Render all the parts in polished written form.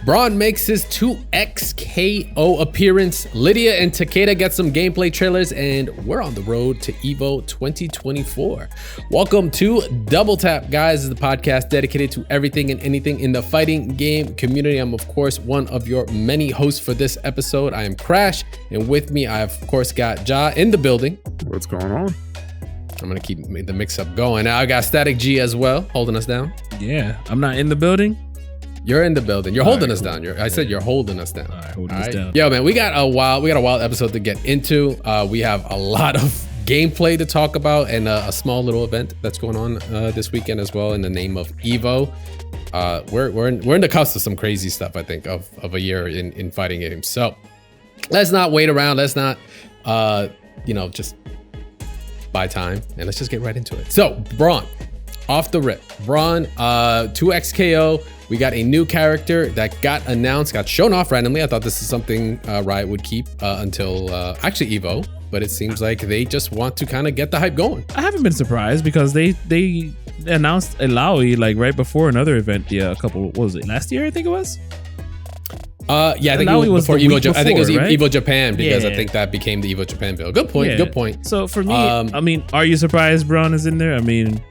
Braum makes his 2XKO appearance. Lydia and Takeda get some gameplay trailers, and we're on the road to EVO 2024. Welcome to Double Tap, guys. This is the podcast dedicated to everything and anything in the fighting game community. I'm, of course, one of your many hosts for this episode. I am Crash, and with me, I have, of course, got Ja in the building. What's going on? I'm going to keep the mix-up going. Now I got Static G as well, holding us down. Yeah, I'm not in the building. You're in the building. You're holding us down. I said you're holding us down. All right, holding us down. Yo, man, we got a wild episode to get into. We have a lot of gameplay to talk about and a small little event that's going on this weekend as well in the name of EVO. We're in the cusp of some crazy stuff, I think, of a year in fighting games. So let's not wait around. Let's not, just buy time, and let's just get right into it. So Braum, off the rip. Braum, 2XKO. We got a new character that got announced, got shown off randomly. I thought this is something Riot would keep until actually EVO, but it seems like they just want to kind of get the hype going. I haven't been surprised because they announced Alawi like right before another event. Yeah, what was it, last year? I think it was. I think it was before EVO. I think it was right? EVO Japan because I think that became the EVO Japan bill. Good point. Yeah. Good point. So for me, I mean, are you surprised Braum is in there? I mean,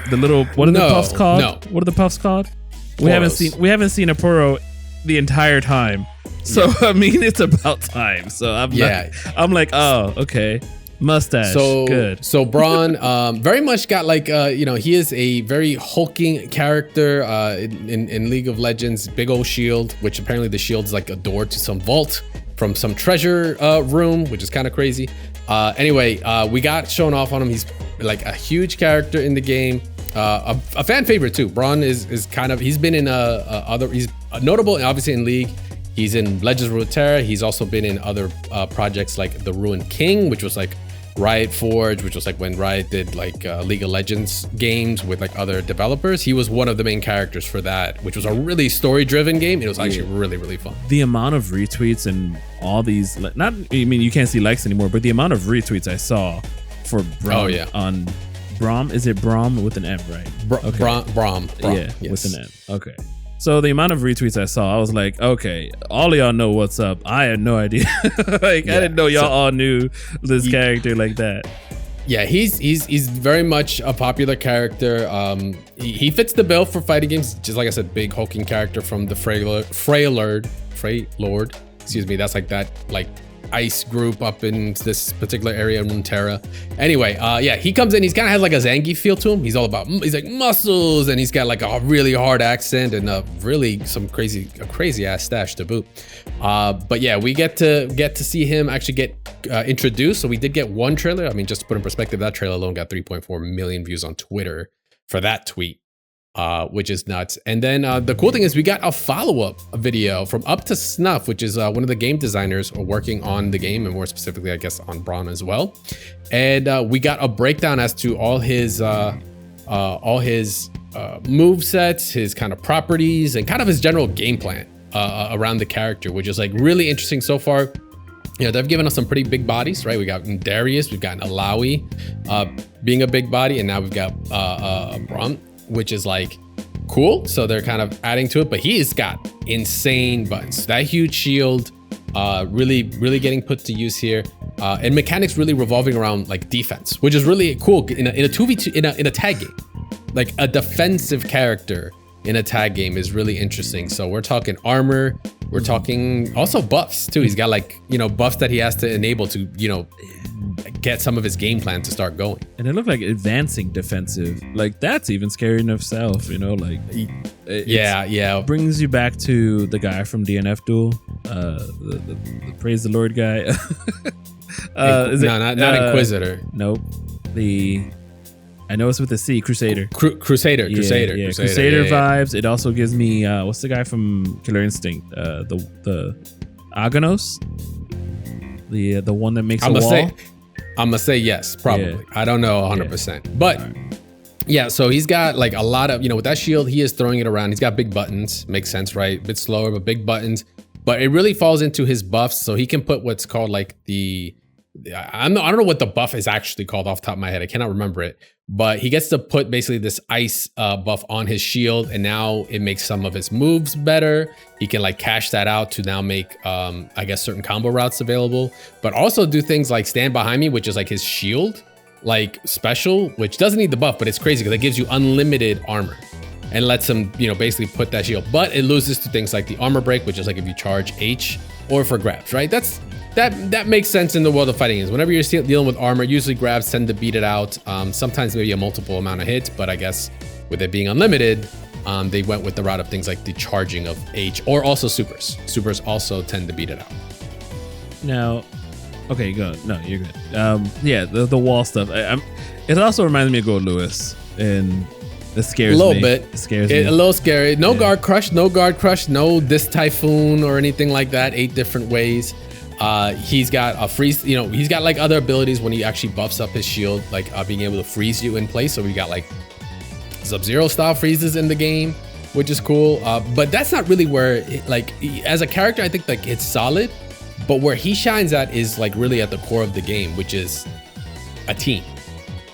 the little what are the puffs called? No. What are the puffs called? We Poros. haven't seen a Puro the entire time. So I mean, it's about time. So I'm like, oh, okay. Mustache. Good. So Braum very much got like he is a very hulking character in League of Legends. Big old shield, which apparently the shield's like a door to some vault from some treasure room, which is kind of crazy. Anyway, we got shown off on him. He's like a huge character in the game. A fan favorite too. Braum is kind of, he's been in he's notable obviously in League. He's in Legends of Runeterra. He's also been in other projects like the Ruined King, which was like Riot Forge, which was like when Riot did like League of Legends games with like other developers. He was one of the main characters for that, which was a really story-driven game. It was actually really, really fun. The amount of retweets and all these, you can't see likes anymore, but the amount of retweets I saw for Braum on Braum, is it Braum with an M, right? Braum. Yeah, yes. with an M. Okay. So the amount of retweets I saw, I was like, okay, all of y'all know what's up. I had no idea. I didn't know y'all all knew this character like that. Yeah, he's very much a popular character. He fits the bill for fighting games. Just like I said, big hulking character from the Freylord. Excuse me. That's like that ice group up in this particular area in Runeterra. Anyway, he comes in. He's kind of has like a Zangief feel to him. He's all about, he's like muscles, and he's got like a really hard accent and really some crazy ass stash to boot. But yeah, we get to see him actually get introduced. So we did get one trailer. I mean, just to put in perspective, that trailer alone got 3.4 million views on Twitter for that tweet. Which is nuts. And then the cool thing is we got a follow-up video from Up to Snuff, which is one of the game designers working on the game, and more specifically, I guess, on Braum as well. And we got a breakdown as to all his move sets, his kind of properties, and kind of his general game plan around the character, which is like really interesting so far. You know, they've given us some pretty big bodies, right? We got Darius, we've got Alawi being a big body, and now we've got Braum, which is like cool. So they're kind of adding to it, but he's got insane buttons. That huge shield, really getting put to use here. And mechanics really revolving around like defense, which is really cool in a 2v2 in a tag game. Like a defensive character in a tag game is really interesting. So we're talking armor, we're talking also buffs too. He's got like, buffs that he has to enable to, get some of his game plan to start going. And it looked like advancing defensive. Like that's even scary enough self, Yeah. Brings you back to the guy from DNF Duel, the Praise the Lord guy. Not Inquisitor. Nope. I know it's with a C, Crusader. Crusader vibes. It also gives me what's the guy from Killer Instinct? The Aganos? The one that makes I'm gonna say yes, probably. Yeah. I don't know 100%. But yeah, so he's got like a lot of, with that shield, he is throwing it around. He's got big buttons. Makes sense, right? A bit slower, but big buttons. But it really falls into his buffs. So he can put what's called like the I don't know what the buff is actually called off the top of my head. I cannot remember it, but he gets to put basically this ice buff on his shield, and now it makes some of his moves better. He can like cash that out to now make, I guess, certain combo routes available, but also do things like stand behind me, which is like his shield, like special, which doesn't need the buff, but it's crazy because it gives you unlimited armor and lets him, basically put that shield. But it loses to things like the armor break, which is like if you charge H or for grabs, right? That makes sense in the world of fighting games. Whenever you're dealing with armor, usually grabs tend to beat it out. Sometimes maybe a multiple amount of hits, but I guess with it being unlimited, they went with the route of things like the charging of H or also supers. Supers also tend to beat it out. Now, okay, go. No, you're good. Yeah, the wall stuff. It also reminds me of Gold Lewis, and it scares me. A little bit. It scares me. A little scary. No guard crush, no this typhoon or anything like that. 8 different ways. He's got a freeze, he's got like other abilities when he actually buffs up his shield, like being able to freeze you in place. So we got like Sub-Zero style freezes in the game, which is cool. But that's not really where, as a character, I think like it's solid. But where he shines at is like really at the core of the game, which is a team.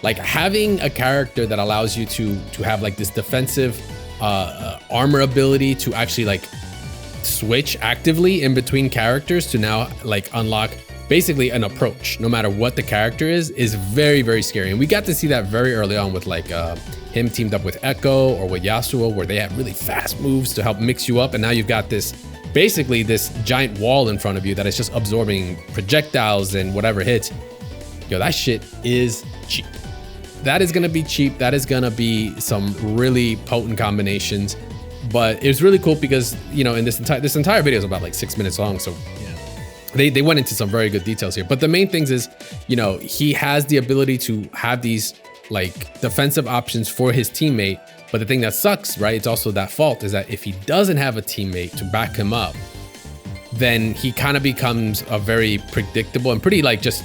Like having a character that allows you to have like this defensive armor ability to actually like switch actively in between characters to now like unlock basically an approach no matter what the character is very, very scary. And we got to see that very early on with like him teamed up with Echo or with Yasuo, where they have really fast moves to help mix you up, and now you've got this basically this giant wall in front of you that is just absorbing projectiles and whatever hits. That shit is cheap. That is gonna be cheap. That is gonna be some really potent combinations. But it was really cool because, in this entire video is about like 6 minutes long. So yeah, they went into some very good details here. But the main things is, he has the ability to have these like defensive options for his teammate. But the thing that sucks, right, it's also that fault, is that if he doesn't have a teammate to back him up, then he kind of becomes a very predictable and pretty like just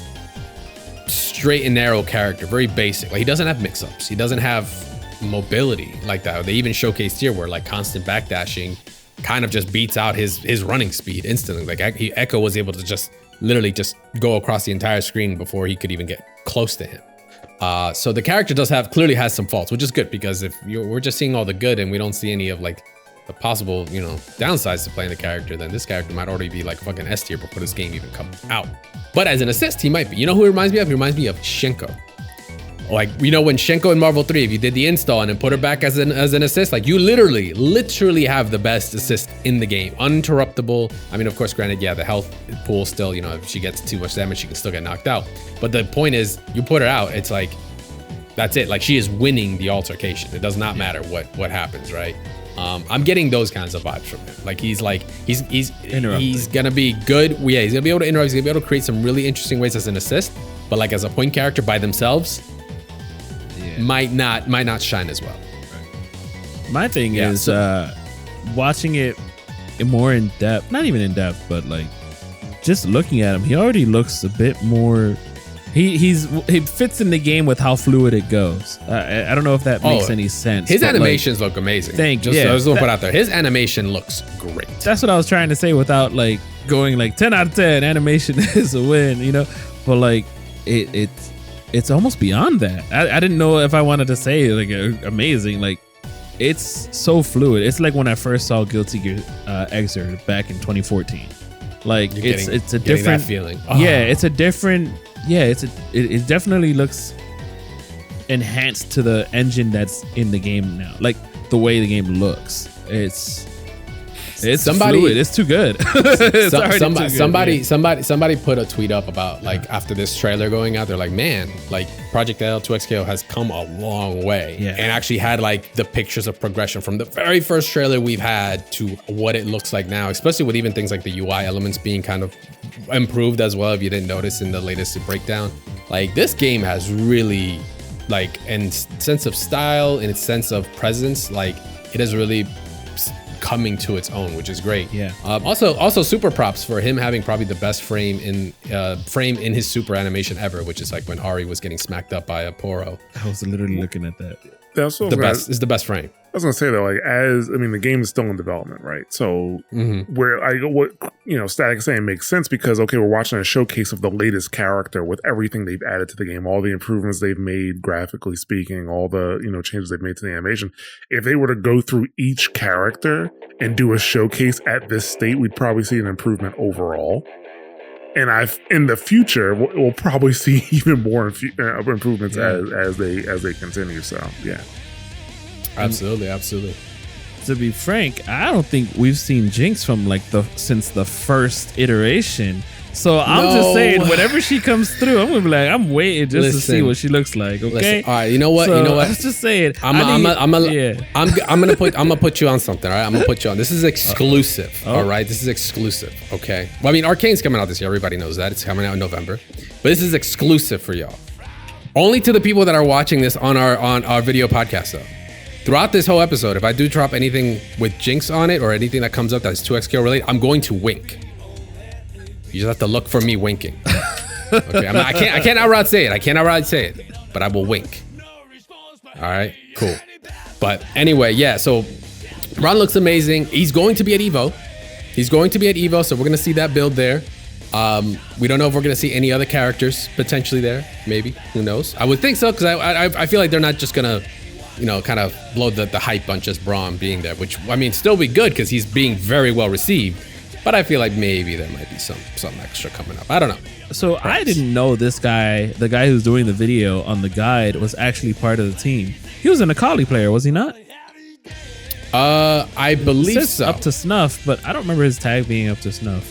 straight and narrow character, very basic. Like he doesn't have mix-ups. He doesn't have mobility like that. They even showcased here where like constant backdashing kind of just beats out his running speed instantly. Like Echo was able to just literally just go across the entire screen before he could even get close to him. So the character clearly has some faults, which is good, because if we're just seeing all the good and we don't see any of like the possible, downsides to playing the character, then this character might already be like fucking S tier before this game even comes out. But as an assist, he might be. You know who he reminds me of? He reminds me of Shenko. Like, when Shenko in Marvel 3, if you did the install and then put her back as an assist, like you literally have the best assist in the game, uninterruptible. I mean, of course, granted, yeah, the health pool still, if she gets too much damage, she can still get knocked out. But the point is, you put her out, it's like, that's it. Like, she is winning the altercation. It does not matter what happens, right? I'm getting those kinds of vibes from him. Like he's gonna be good. Yeah, he's gonna be able to interrupt. He's gonna be able to create some really interesting ways as an assist. But like as a point character by themselves, might not shine as well. My thing is watching it more in depth. Not even in depth, but like just looking at him, he already looks a bit more. He fits in the game with how fluid it goes. I don't know if that makes any sense. His animations look amazing. Thank you. I was gonna put out there. His animation looks great. That's what I was trying to say without like going like 10 out of 10. Animation is a win, But like it's almost beyond that. I didn't know if I wanted to say like amazing. Like it's so fluid. It's like when I first saw Guilty Gear Xrd back in 2014. Like it's a different that feeling. Yeah, it's a different. Yeah, it definitely looks enhanced to the engine that's in the game now. Like the way the game looks, it's fluid. It's too good. Somebody put a tweet up about like after this trailer going out, they're like, man, like Project L2XKO has come a long way, and actually had like the pictures of progression from the very first trailer we've had to what it looks like now, especially with even things like the UI elements being kind of improved as well. If you didn't notice in the latest breakdown, like this game has really like in sense of style, in its sense of presence, like it has really coming to its own, which is great. Yeah. Also super props for him having probably the best frame in his super animation ever, which is like when Ari was getting smacked up by a Poro. I was literally looking at that. That's the best. Is the best frame. I was gonna say though, the game is still in development, right? So Static is saying makes sense because we're watching a showcase of the latest character with everything they've added to the game, all the improvements they've made, graphically speaking, all the changes they've made to the animation. If they were to go through each character and do a showcase at this state, we'd probably see an improvement overall. And in the future, we'll probably see even more improvements as they continue. So yeah. Absolutely. To be frank, I don't think we've seen Jinx from since the first iteration. So I'm just saying, whenever she comes through, I'm gonna be like, I'm waiting to see what she looks like. Okay. Listen, all right. You know what? I was just saying. I'm gonna put you on something. All right. I'm gonna put you on. This is exclusive. All right. This is exclusive. Okay. Well, I mean, Arcane's coming out this year. Everybody knows that. It's coming out in November. But this is exclusive for y'all. Only to the people that are watching this on our video podcast though. Throughout this whole episode, if I do drop anything with Jinx on it or anything that comes up that's 2XKO related, I'm going to wink. You just have to look for me winking. Okay, I can't outright say it. But I will wink. All right, cool. But anyway, yeah. So Ron looks amazing. He's going to be at Evo. So we're gonna see that build there. We don't know if we're gonna see any other characters potentially there. Maybe, who knows? I would think so because I feel like they're not just gonna, kind of blow the hype on just Braum being there, which, I mean, still be good because he's being very well received. But I feel like maybe there might be some extra coming up. I don't know. So perhaps. I didn't know this guy, the guy who's doing the video on the guide, was actually part of the team. He was an Akali player, was he not? I believe so. Up to snuff, but I don't remember his tag being up to snuff.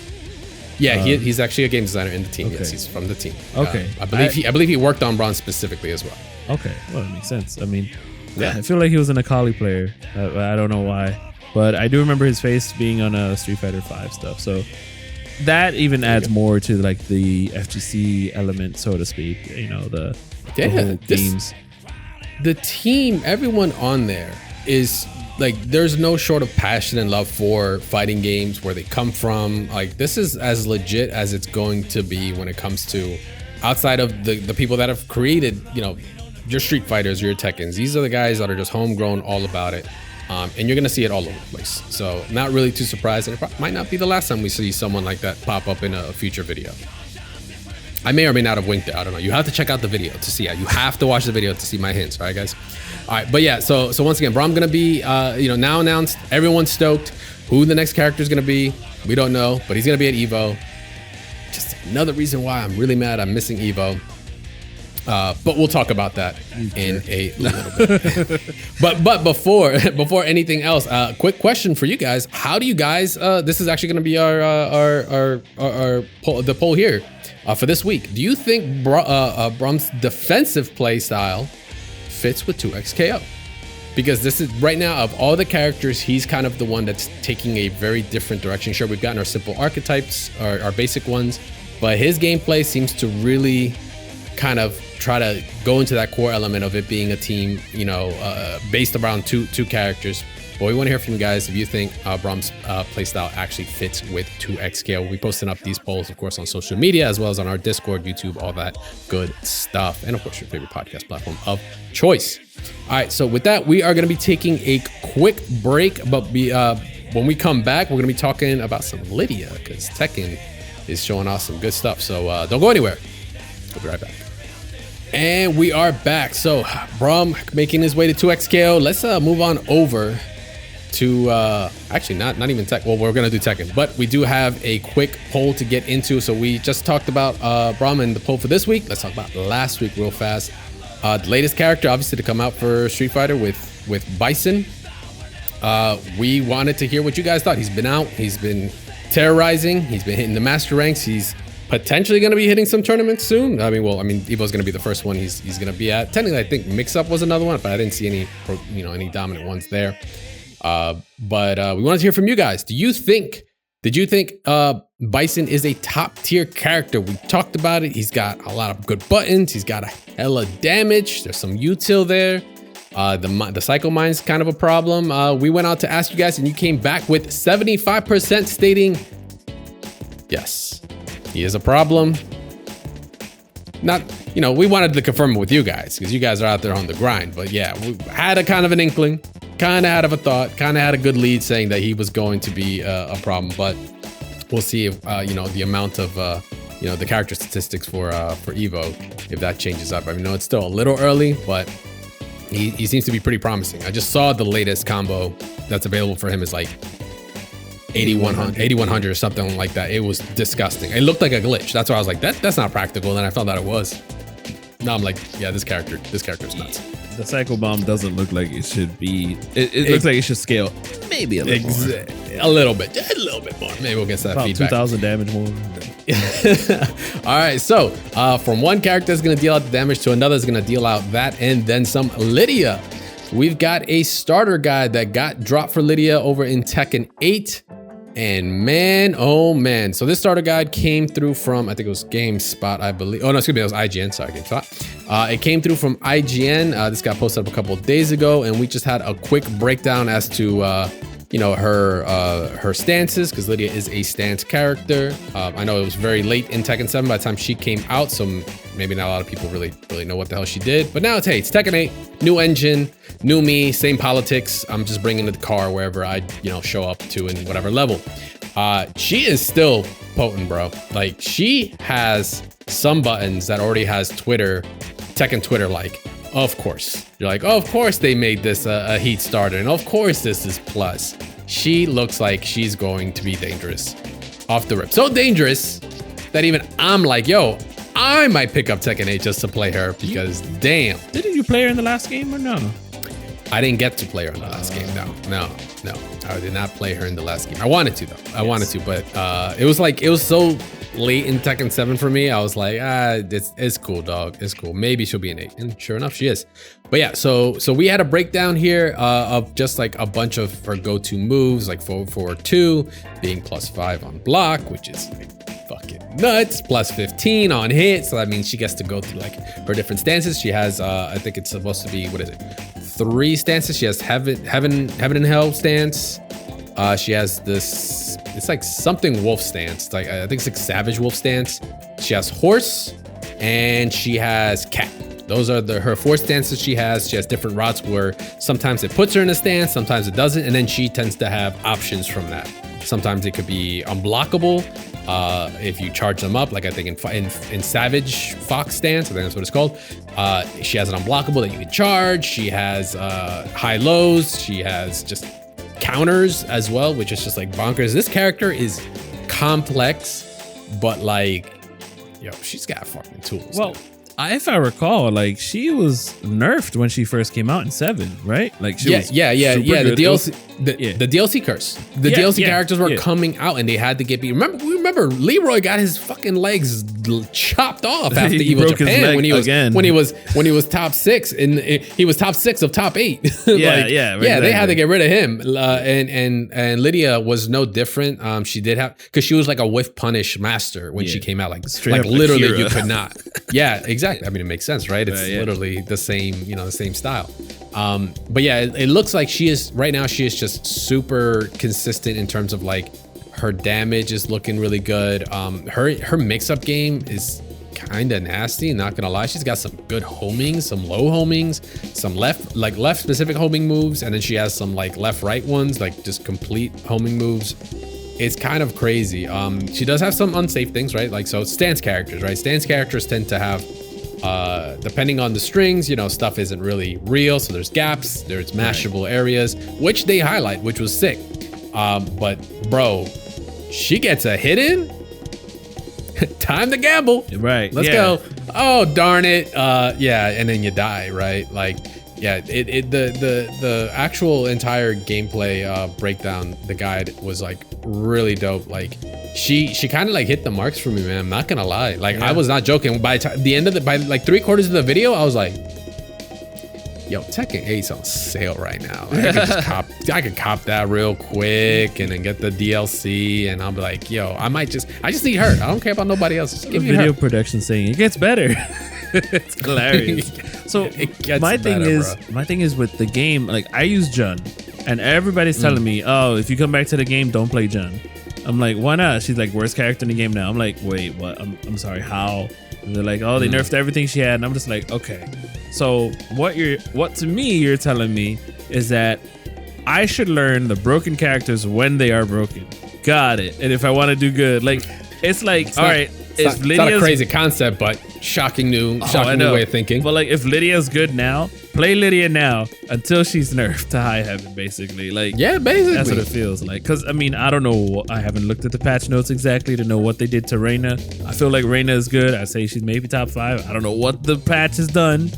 Yeah, he's actually a game designer in the team. Okay. Yes, he's from the team. Okay. I believe he worked on Braum specifically as well. Okay, well, that makes sense. I mean, yeah, I feel like he was an Akali player. I don't know why, but I do remember his face being on a Street Fighter V stuff. So that even adds more to the FGC element, so to speak. The whole themes. The team, everyone on there is there's no short of passion and love for fighting games, where they come from. This is as legit as it's going to be when it comes to outside of the people that have created, your Street Fighters, your Tekkens. These are the guys that are just homegrown, all about it. And you're going to see it all over the place. So not really too surprised. And it might not be the last time we see someone like that pop up in a future video. I may or may not have winked it. I don't know. You have to check out the video to see it. You have to watch the video to see my hints. All right, guys? All right. But yeah, so once again, Braum going to be, now announced. Everyone's stoked. Who the next character is going to be, we don't know. But he's going to be at Evo. Just another reason why I'm really mad I'm missing Evo. But we'll talk about that in a little bit. but before anything else, quick question for you guys: how do you guys? This is actually going to be our poll, the poll here for this week. Do you think Braum's defensive play style fits with 2XKO? Because this is right now, of all the characters, he's kind of the one that's taking a very different direction. Sure, we've gotten our simple archetypes, our basic ones, but his gameplay seems to really kind of try to go into that core element of it being a team, based around two characters. But we want to hear from you guys if you think Braum's playstyle actually fits with 2XKO. We'll be posting up these polls, of course, on social media, as well as on our Discord, YouTube, all that good stuff. And of course, your favorite podcast platform of choice. All right, so with that, we are going to be taking a quick break. But when we come back, we're going to be talking about some Lydia, because Tekken is showing off some good stuff. So don't go anywhere. We'll be right back. And we are back. So Braum making his way to 2XKO. Let's move on over to actually not even Tekken. Well, we're gonna do Tekken, but we do have a quick poll to get into. So we just talked about Braum and the poll for this week. Let's talk about last week real fast. The latest character, obviously, to come out for Street Fighter with Bison. We wanted to hear what you guys thought. He's been out. He's been terrorizing. He's been hitting the master ranks. He's potentially going to be hitting some tournaments soon. Evo's going to be the first one he's going to be at. Technically, I think Mix-Up was another one, but I didn't see any dominant ones there. But we wanted to hear from you guys. Did you think Bison is a top tier character? We talked about it. He's got a lot of good buttons. He's got a hella damage. There's some util there. The Psycho Mind's kind of a problem. We went out to ask you guys, and you came back with 75% stating yes, he is a problem. not, you know, we wanted to confirm it with you guys because you guys are out there on the grind. But yeah, we had a kind of an inkling, kind of had a thought, kind of had a good lead saying that he was going to be a problem. But we'll see if, you know, the amount of, you know, the character statistics for Evo, if that changes up. I mean, no, it's still a little early, but he seems to be pretty promising. I just saw the latest combo that's available for him is like 8100 or something like that. It was disgusting. It looked like a glitch. That's why I was like, that's not practical. And then I found out it was. Now I'm like, yeah, this character's nuts. The cycle bomb doesn't look like it should be. It looks like it should scale maybe a little more. A little bit more. Maybe we'll get that about feedback. 2,000 damage more. All right, so from one character is going to deal out the damage to another is going to deal out that and then some. Lydia. We've got a starter guide that got dropped for Lydia over in Tekken 8. And man, oh man. So this starter guide came through from, I think it was GameSpot, I believe. Oh no, excuse me, it was IGN, sorry, GameSpot. It came through from IGN. This got posted up a couple of days ago, and we just had a quick breakdown as to, you know, her stances, because Lydia is a stance character. I know it was very late in Tekken 7 by the time she came out, so maybe not a lot of people really know what the hell she did. But now it's Tekken 8, new engine, new me, same politics. I'm just bringing the car wherever I, you know, show up to in whatever level. She is still potent, bro. Like, she has some buttons that already has Tekken Twitter like. Of course. You're like, oh, of course they made this a heat starter, and of course this is plus. She looks like she's going to be dangerous off the rip. So dangerous that even I'm like, yo, I might pick up Tekken 8 just to play her because damn. Didn't you play her in the last game or no? I didn't get to play her in the last game. No. I did not play her in the last game. I wanted to though. I wanted to, but it was so late in Tekken 7 for me. I was like, it's cool, dog. It's cool. Maybe she'll be an 8. And sure enough, she is. But yeah, so we had a breakdown here of just like a bunch of her go-to moves, like 4-4-2 being +5 on block, which is fucking nuts. +15 on hit. So that means she gets to go through like her different stances. She has, I think it's supposed to be, 3 stances. She has heaven and hell stance. She has this, it's like something wolf stance. It's like, I think it's like savage wolf stance. She has horse and she has cat. Those are her 4 stances she has. She has different routes where sometimes it puts her in a stance, sometimes it doesn't. And then she tends to have options from that. Sometimes it could be unblockable if you charge them up, like I think in Savage Fox stance, I think that's what it's called. She has an unblockable that you can charge. She has high lows. She has just counters as well, which is just like bonkers. This character is complex, but like, yo, she's got fucking tools. Well, if I recall, like she was nerfed when she first came out in 7, right? Like she was The DLC, the DLC curse. The DLC characters were coming out and they had to get beat. Remember, Leroy got his fucking legs chopped off after Evo Japan when he was top 6 and he was top 6 of top 8. They had to get rid of him. And Lydia was no different. She did have, because she was like a whiff punish master when she came out, like literally Akira. You could not. Yeah, exactly. I mean, it makes sense, right? It's literally the same, the same style. But yeah, it looks like she is right now. She is just super consistent in terms of like her damage is looking really good. Her mix-up game is kind of nasty. Not gonna lie, she's got some good homings, some low homings, some left specific homing moves, and then she has some like left-right ones, like just complete homing moves. It's kind of crazy. She does have some unsafe things, right? Like, so stance characters, right? Stance characters tend to have, depending on the strings, stuff isn't really real. So there's gaps, there's mashable areas, which they highlight, which was sick. But bro, she gets a hit in. Time to gamble. Right. Let's go. Oh, darn it. And then you die, right? Like, yeah, the actual entire gameplay breakdown, the guide was like really dope. Like she kind of like hit the marks for me, man. I'm not gonna lie. Like I was not joking. By the end of by like 3/4 of the video, I was like, yo, Tekken 8's on sale right now. I could cop that real quick and then get the DLC, and I'll be like, yo, I just need her. I don't care about nobody else. Just give me video her. Production saying it gets better. It's hilarious. So my thing is with the game, like I use Jun, and everybody's telling me, oh, if you come back to the game, don't play Jun. I'm like, why not? She's like, worst character in the game now. I'm like, wait, what? I'm sorry, how? And they're like, oh, they nerfed everything she had, and I'm just like, okay. So what to me you're telling me is that I should learn the broken characters when they are broken. Got it. And if I want to do good, like it's like, all right, it's not a crazy concept, but shocking new way of thinking. But like, if Lydia's good now, play Lydia now until she's nerfed to high heaven, basically. Like, yeah, basically. That's what it feels like. Because, I mean, I don't know. I haven't looked at the patch notes exactly to know what they did to Reina. I feel like Reina is good. I say she's maybe top 5. I don't know what the patch has done,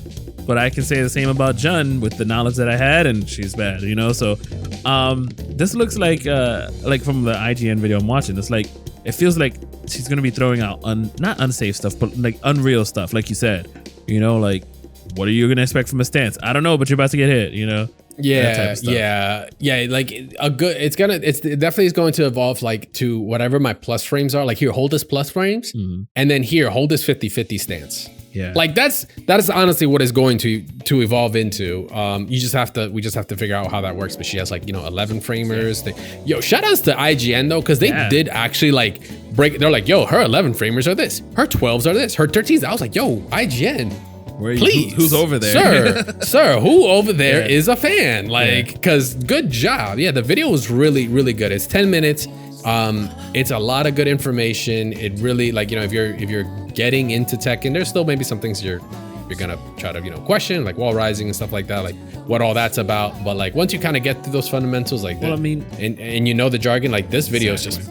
but I can say the same about Jun with the knowledge that I had, and she's bad, you know? So, this looks like from the IGN video I'm watching, it's like, it feels like she's going to be throwing out not unsafe stuff, but like unreal stuff, like you said, you know, like, what are you going to expect from a stance? I don't know, but you're about to get hit, you know? Yeah. Like it definitely is going to evolve like to whatever my plus frames are. Like here, hold this plus frames, and then here, hold this 50-50 stance. Yeah. Like that is honestly what it's going to evolve into. We just have to figure out how that works. But she has like, you know, 11 framers. Shout outs to IGN though, because they did actually like break. They're like, yo, her 11 framers are this, her 12s are this, her 13s. I was like, yo, IGN. Please, who's over there, sir? Who over there is a fan? Like, because good job. Yeah, the video was really, really good. It's 10 minutes. It's a lot of good information. It really, like, you know, if you're getting into Tekken, there's still maybe some things you're gonna try to, you know, question, like wall rising and stuff like that, like what all that's about. But like once you kind of get through those fundamentals, like, well, I mean, and you know the jargon, like this video is just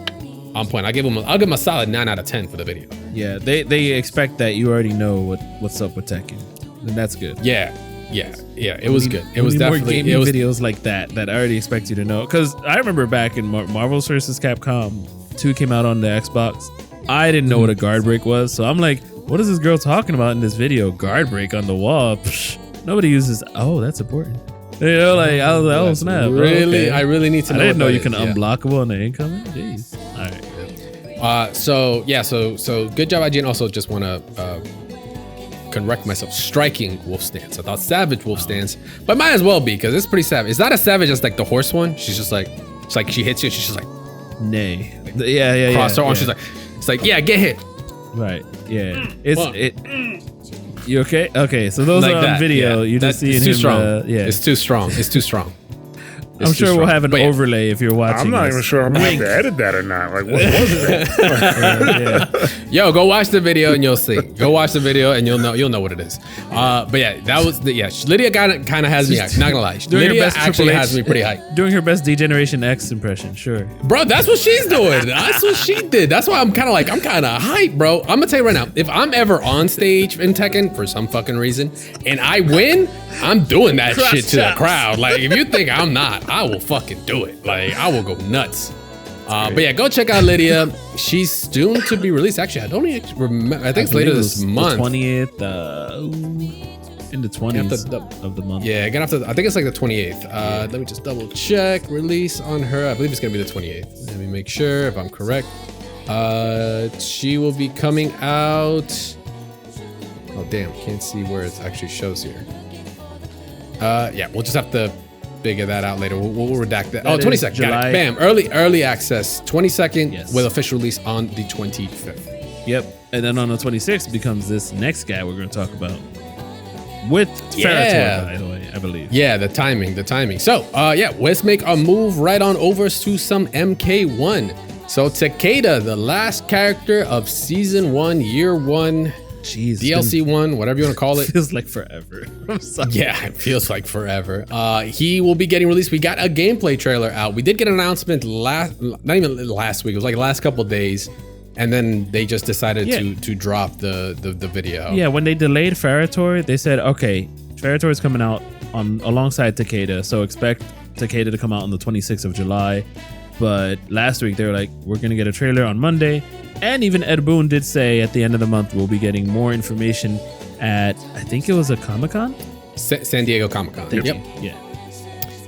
on point. I'll give them a solid 9 out of 10 for the video. Yeah, they expect that you already know what's up with Tekken, and that's good. Yeah. It was good. It was definitely more gaming videos like that I already expect you to know. Because I remember back in Marvel's vs. Capcom 2 came out on the Xbox. I didn't know what a guard break was, so I'm like, what is this girl talking about in this video? Guard break on the wall? Psh, nobody uses. Oh, that's important. You know, like I was like, oh snap! Really, okay. I really need to know. I didn't know you can unblockable on the incoming. Jeez. All right. So good job, IGN. Also, just want to correct myself. Striking wolf stance. I thought savage wolf stance, but might as well be because it's pretty savage. It's not as savage as like the horse one. She's just like, it's like she hits you. She's just like, nay. Yeah. Cross her arm. She's like, it's like, yeah, get hit. Right. Yeah. You okay? Okay. So those like are on that, video. You just see him. Strong. It's too strong. It's too strong. I'm sure we'll have an overlay if you're watching. I'm not even sure I'm going to have to edit that or not. Like, what was that? Yo, go watch the video and you'll see. Go watch the video and you'll know what it is. But yeah, that was Lydia kind of has me. Not gonna lie, Lydia actually has me pretty hyped. Doing her best D-Generation X impression, sure. Bro, that's what she's doing. That's what she did. That's why I'm kind of hyped, bro. I'm gonna tell you right now, if I'm ever on stage in Tekken for some fucking reason and I win, I'm doing that shit to the crowd. Like, if you think I'm not, I will fucking do it. Like, I will go nuts. But yeah, go check out Lydia. She's soon to be released. Actually, I don't even remember. I think it's later this month. The 20th, in the 20th of the month. Yeah, I think it's like the 28th. Let me just double check. Release on her. I believe it's gonna be the 28th. Let me make sure if I'm correct. She will be coming out. Oh damn, can't see where it actually shows here. Yeah, we'll just have to figure that out later. We'll redact that. Oh, 22nd. Got it. Bam. Early access. 22nd with official release on the 25th. Yep. And then on the 26th becomes this next guy we're going to talk about. With Ferritor, by the way, I believe. Yeah, the timing. So, let's make a move right on over to some MK1. So, Takeda, the last character of Season 1, Year 1, Jeez, DLC 1, whatever you want to call it. Feels like forever. I'm sorry. Yeah, it feels like forever. He will be getting released. We got a gameplay trailer out. We did get an announcement not even last week. It was like the last couple of days. And then they just decided to drop the video. Yeah, when they delayed Ferritor, they said, okay, Ferritor is coming out alongside Takeda. So expect Takeda to come out on the 26th of July. But last week, they were like, we're going to get a trailer on Monday. And even Ed Boon did say at the end of the month, we'll be getting more information at, I think it was a Comic-Con? San Diego Comic-Con. Yep. Yeah.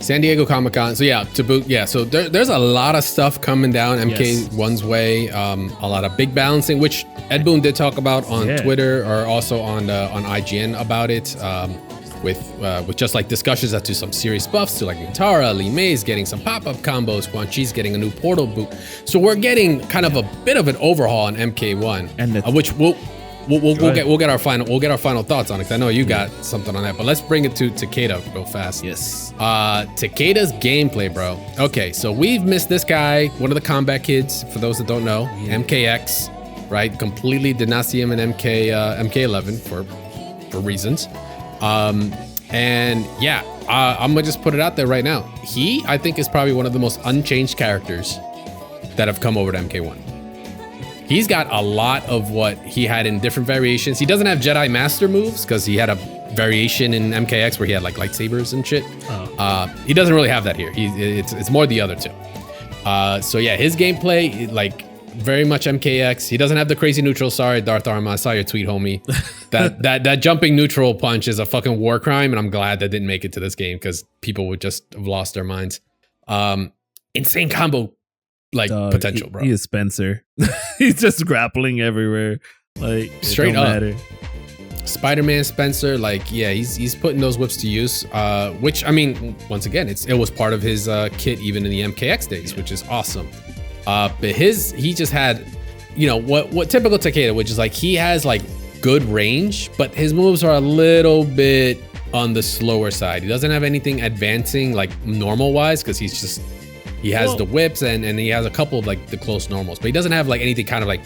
San Diego Comic-Con. So yeah, to boot, so there's a lot of stuff coming down MK1's way. A lot of big balancing, which Ed Boon did talk about on Twitter or also on IGN about it. With just like discussions as to some serious buffs to like Nitara, Lee Mays getting some pop-up combos, Quan Chi's getting a new portal boot. So we're getting kind of a bit of an overhaul on MK1, and which will we'll get our final thoughts on it. 'Cause I know you got something on that, but let's bring it to Takeda real fast. Yes. Takeda's gameplay, bro. Okay, so we've missed this guy, one of the Kombat kids. For those that don't know, MKX, right? Completely did not see him in MK11 for reasons. And yeah, I'm gonna just put it out there right now. He, I think, is probably one of the most unchanged characters that have come over to MK1. He's got a lot of what he had in different variations. He doesn't have Jedi Master moves because he had a variation in MKX where he had like lightsabers and shit. He doesn't really have that here. It's more the other two. So yeah, his gameplay, like very much MKX. He doesn't have the crazy neutral. Sorry, Darth Arma, I saw your tweet, homie. That jumping neutral punch is a fucking war crime, and I'm glad that didn't make it to this game because people would just have lost their minds. Insane combo potential, bro. He is Spencer. He's just grappling everywhere. Like straight it don't up. matter. Spider-Man Spencer, like, yeah, he's putting those whips to use, which, I mean, once again, it was part of his kit even in the MKX days, which is awesome. But he just had, you know, what typical Takeda, which is like, he has like good range, but his moves are a little bit on the slower side. He doesn't have anything advancing like normal wise, because he has the whips and he has a couple of like the close normals, but he doesn't have like anything kind of like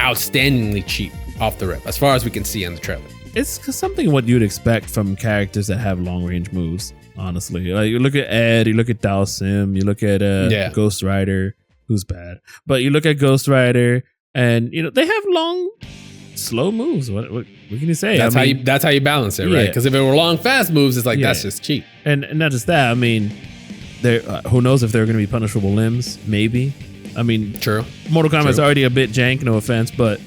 outstandingly cheap off the rip, as far as we can see on the trailer. It's something what you'd expect from characters that have long range moves, honestly. Like you look at Ed, you look at Dalsim, you look at Ghost Rider, who's bad, but you look at Ghost Rider, and you know they have long, slow moves. What can you say? That's how you balance it, right? Because if it were long, fast moves, it's like that's just cheap. And not just that. I mean, there who knows if they're going to be punishable limbs? Maybe. I mean, true. Mortal Kombat's already a bit jank. No offense, but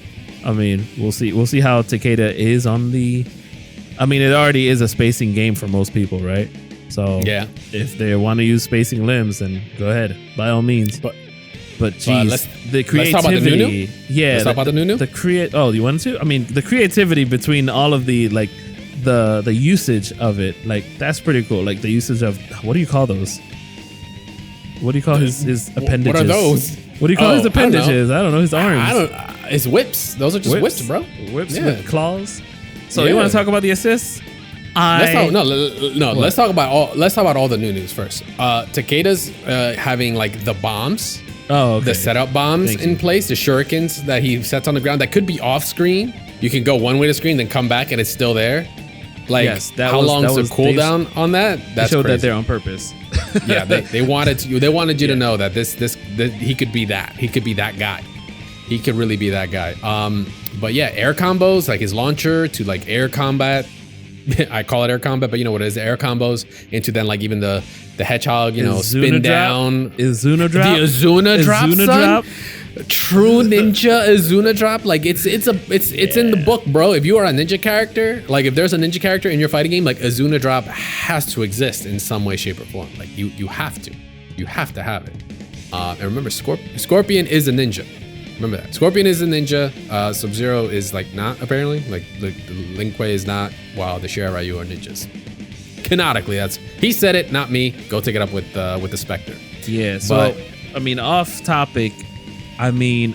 I mean, we'll see. We'll see how Takeda is on the. I mean, it already is a spacing game for most people, right? So yeah, if they want to use spacing limbs, then go ahead, by all means. But geez, the creativity. Let's talk about the new. Yeah, let's talk about the new. Oh, you wanted to? I mean, the creativity between all of the like the usage of it, like that's pretty cool. Like the usage of what do you call those? What do you call his appendages? What are those? What do you call his appendages? I don't know. His arms. His whips. Those are just whips, bro. Whips with claws. So you want to talk about the assists? Let's talk about all the new news first. Takeda's having like the bombs. Oh, okay. The setup bombs in place, the shurikens that he sets on the ground that could be off screen. You can go one way to screen, then come back and it's still there. Like, how long is the cooldown on that? That's showed crazy. that they're on purpose. Yeah, they wanted you to know that this he could be that. He could be that guy. He could really be that guy. But yeah, air combos, like his launcher to like air combat. I call it air combat, but you know what it is, air combos into then like even the hedgehog, you know, spin down. Izuna drop? The Izuna drop, son? True ninja Izuna drop. Like it's in the book, bro. If you are a ninja character, like if there's a ninja character in your fighting game, like Izuna drop has to exist in some way, shape, or form. Like you have to have it. And remember, Scorpion is a ninja. Remember that. Scorpion is a ninja. Sub-Zero is like not, apparently. Like the Lin Kuei is not, while the Shiryu are ninjas. Canonically, he said it, not me. Go take it up with the Spectre. Yeah, so I mean, off topic, I mean,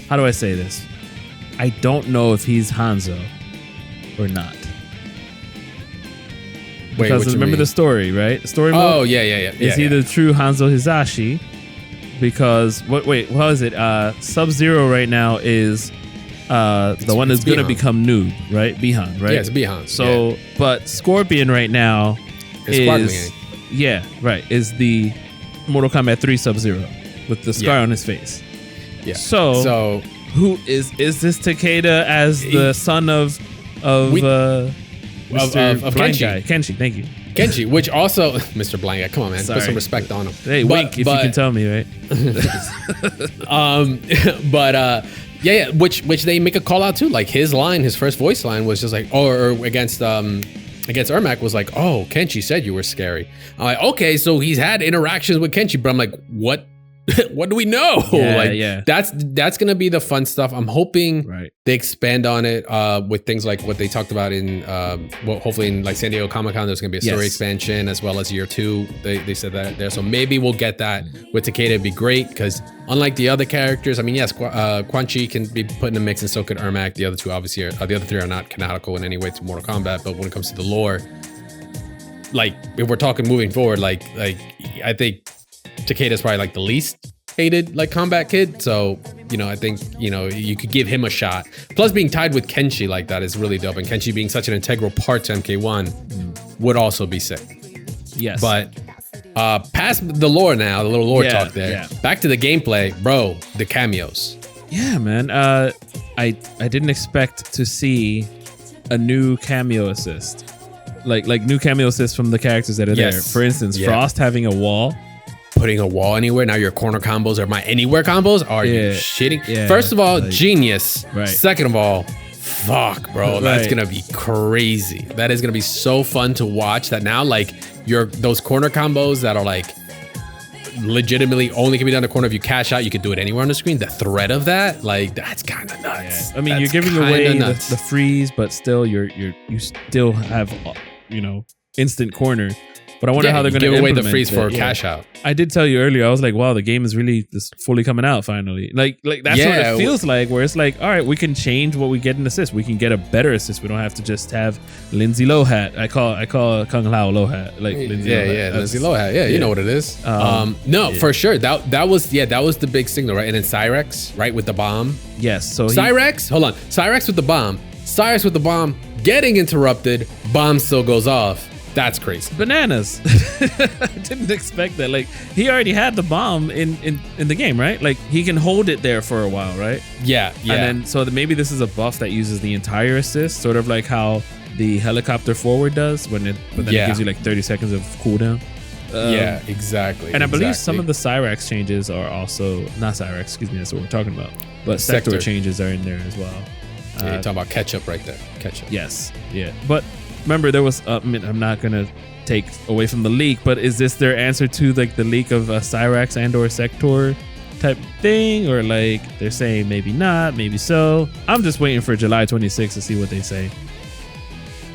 how do I say this? I don't know if he's Hanzo or not. Because remember the story, right? Story mode? Oh, yeah. Is he the true Hanzo Hisashi? Because what is it? Sub-Zero right now is the one that's going to become noob, right? Bihan, right? Yeah, it's Bihan. So, but Scorpion right now is the Mortal Kombat 3 Sub-Zero with the scar on his face. Yeah. So who is this Takeda as the son of Mr. Blind Kenshi. Guy? Kenshi, thank you. Kenshi, which also Mr. Blind Guy, come on, man, put some respect on him. Hey, wink if you can tell me, right? Which they make a call out too. Like his first voice line was just like, or against Ermac was like, oh, Kenshi said you were scary. I'm like, okay, so he's had interactions with Kenshi, but I'm like, what what do we know? Yeah. That's gonna be the fun stuff. I'm hoping they expand on it with things like what they talked about in hopefully in like San Diego Comic-Con. There's gonna be a story expansion as well as year 2. They said that there, so maybe we'll get that with Takeda. It'd be great because unlike the other characters, I mean, yes, Quan Chi can be put in the mix, and so could Ermac. The other two obviously the other 3 are not canonical in any way to Mortal Kombat. But when it comes to the lore, like if we're talking moving forward, like I think Takeda is probably like the least hated like combat kid. So, I think, you could give him a shot. Plus being tied with Kenshi like that is really dope. And Kenshi being such an integral part to MK1 would also be sick. Yes. But past the lore now, the little lore talk there. Yeah. Back to the gameplay, bro, the cameos. Yeah, man. I didn't expect to see a new cameo assist. Like new cameo assists from the characters that are there. For instance, Frost having a wall. Putting a wall anywhere. Now your corner combos are my anywhere combos. Are you shitting? Yeah, first of all, genius. Right. Second of all, fuck, bro. That's gonna be crazy. That is gonna be so fun to watch. That now, like those corner combos that are like legitimately only can be done in the corner if you cash out. You can do it anywhere on the screen. The threat of that, like that's kind of nuts. Yeah. I mean, you're giving away the freeze, but still, you still have instant corner. But I wonder how they're going to give away the freeze for a cash out. I did tell you earlier, I was like, wow, the game is really just fully coming out finally. Like that's what it feels like, where it's like, all right, we can change what we get in assist. We can get a better assist. We don't have to just have Lindsay Lohat. I call Kung Lao Lohat. Like Lindsay Lohat. Lindsay Lohat. Yeah, you know what it is. For sure. That was the big signal, right? And then Cyrex, right, with the bomb. Yes. So Cyrex, hold on. Cyrex with the bomb. Cyrex with the bomb, getting interrupted, bomb still goes off. That's crazy. Bananas. I didn't expect that. Like, he already had the bomb in the game, right? Like, he can hold it there for a while, right? Yeah. And then, so maybe this is a buff that uses the entire assist, sort of like how the helicopter forward does, but then it gives you like 30 seconds of cooldown. Yeah, exactly. And I believe some of the Cyrax changes are also, not Cyrax, excuse me, that's what we're talking about. But sector changes are in there as well. Yeah, you're talking about ketchup right there. Ketchup. Yes. Yeah. But remember, there was, I'm not going to take away from the leak, but is this their answer to like the leak of a Cyrax and or Sector type thing? Or like they're saying maybe not, maybe so. I'm just waiting for July 26th to see what they say.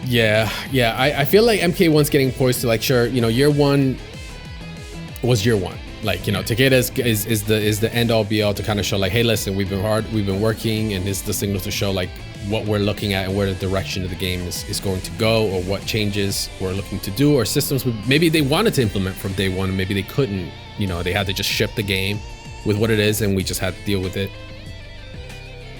Yeah. I feel like MK1's getting poised to like, sure, year 1 was year 1. Like, Takeda is the end all be all to kind of show like, hey, listen, we've been working, and this is the signal to show like what we're looking at and where the direction of the game is going to go, or what changes we're looking to do, or systems maybe they wanted to implement from day one, and maybe they couldn't, they had to just ship the game with what it is, and we just had to deal with it.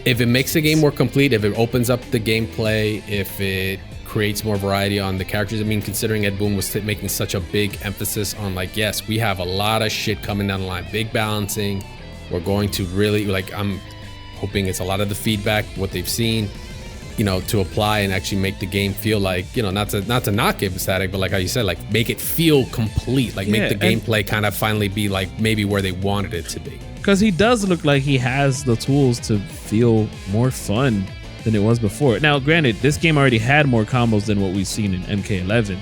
If it makes the game more complete, if it opens up the gameplay, if it creates more variety on the characters. I mean, considering Ed Boon was making such a big emphasis on like, yes, we have a lot of shit coming down the line, big balancing. We're going to really, like, I'm hoping it's a lot of the feedback, what they've seen, to apply and actually make the game feel like, not to knock it static, but like how you said, like make it feel complete, like make the gameplay kind of finally be like maybe where they wanted it to be. Because he does look like he has the tools to feel more fun than it was before. Now, granted, this game already had more combos than what we've seen in MK11,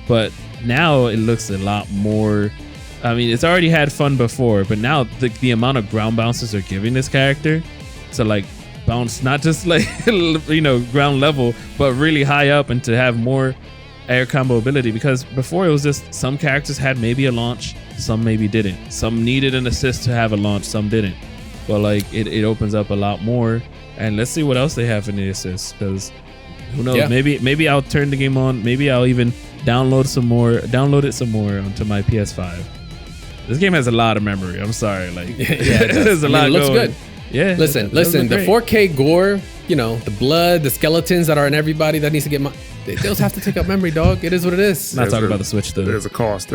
but now it looks a lot more. I mean, it's already had fun before, but now the amount of ground bounces they're giving this character to like bounce, not just like, ground level, but really high up, and to have more air combo ability, because before it was just some characters had maybe a launch, some maybe didn't. Some needed an assist to have a launch, some didn't. But like it opens up a lot more. And let's see what else they have in the assists, because who knows? Yeah. Maybe I'll turn the game on. Maybe I'll even download it some more onto my PS5. This game has a lot of memory. I'm sorry, like there's a lot. It looks good. Yeah. Listen. The 4K gore, the blood, the skeletons that are in everybody that needs to get those have to take up memory, dog. It is what it is. Not talking about the Switch though. There's a cost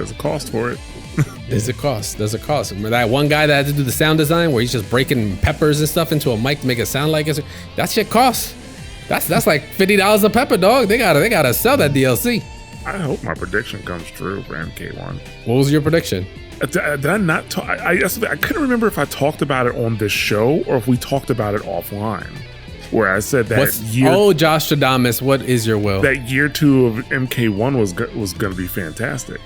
for it. There's a cost. Remember that one guy that had to do the sound design where he's just breaking peppers and stuff into a mic to make it sound like it? That shit costs. That's like $50 a pepper, dog. They gotta sell that DLC. I hope my prediction comes true for MK1. What was your prediction? Did I not talk? I couldn't remember if I talked about it on this show or if we talked about it offline. Where I said that Josh Stradamus, what is your will? That year 2 of MK1 was going to be fantastic.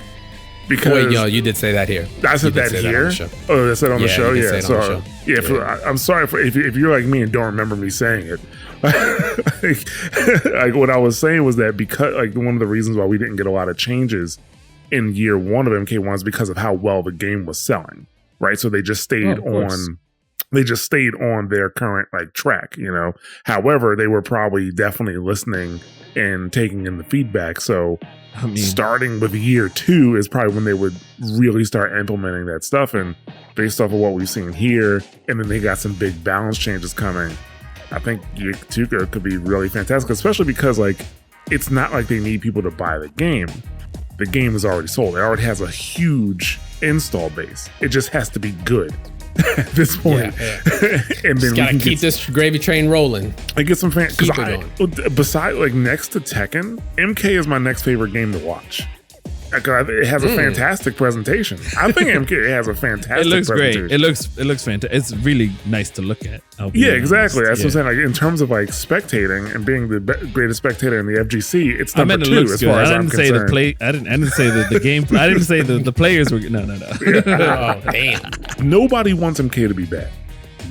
Because you did say that here. I said that here. I said on the show. Yeah. So I'm sorry if you're like me and don't remember me saying it. Like what I was saying was that because like one of the reasons why we didn't get a lot of changes in year one of MK1 is because of how well the game was selling, right? So they just stayed on their current like track, However, they were probably definitely listening and taking in the feedback. So starting with year 2 is probably when they would really start implementing that stuff. And based off of what we've seen here, and then they got some big balance changes coming, I think year 2 could be really fantastic, especially because like it's not like they need people to buy the game. The game is already sold. It already has a huge install base. It just has to be good at this point. And then just gotta keep this gravy train rolling. I get some fans because besides like next to Tekken, MK is my next favorite game to watch. It has a fantastic presentation. I think MK has a fantastic. It looks presentation. great. It looks fantastic. It's really nice to look at. Yeah, exactly. That's what I'm saying. Like in terms of like spectating and being the greatest spectator in the FGC, it's number 2 as far as I'm concerned. I didn't say the game. I didn't say the players were. No. Oh damn! Nobody wants MK to be bad.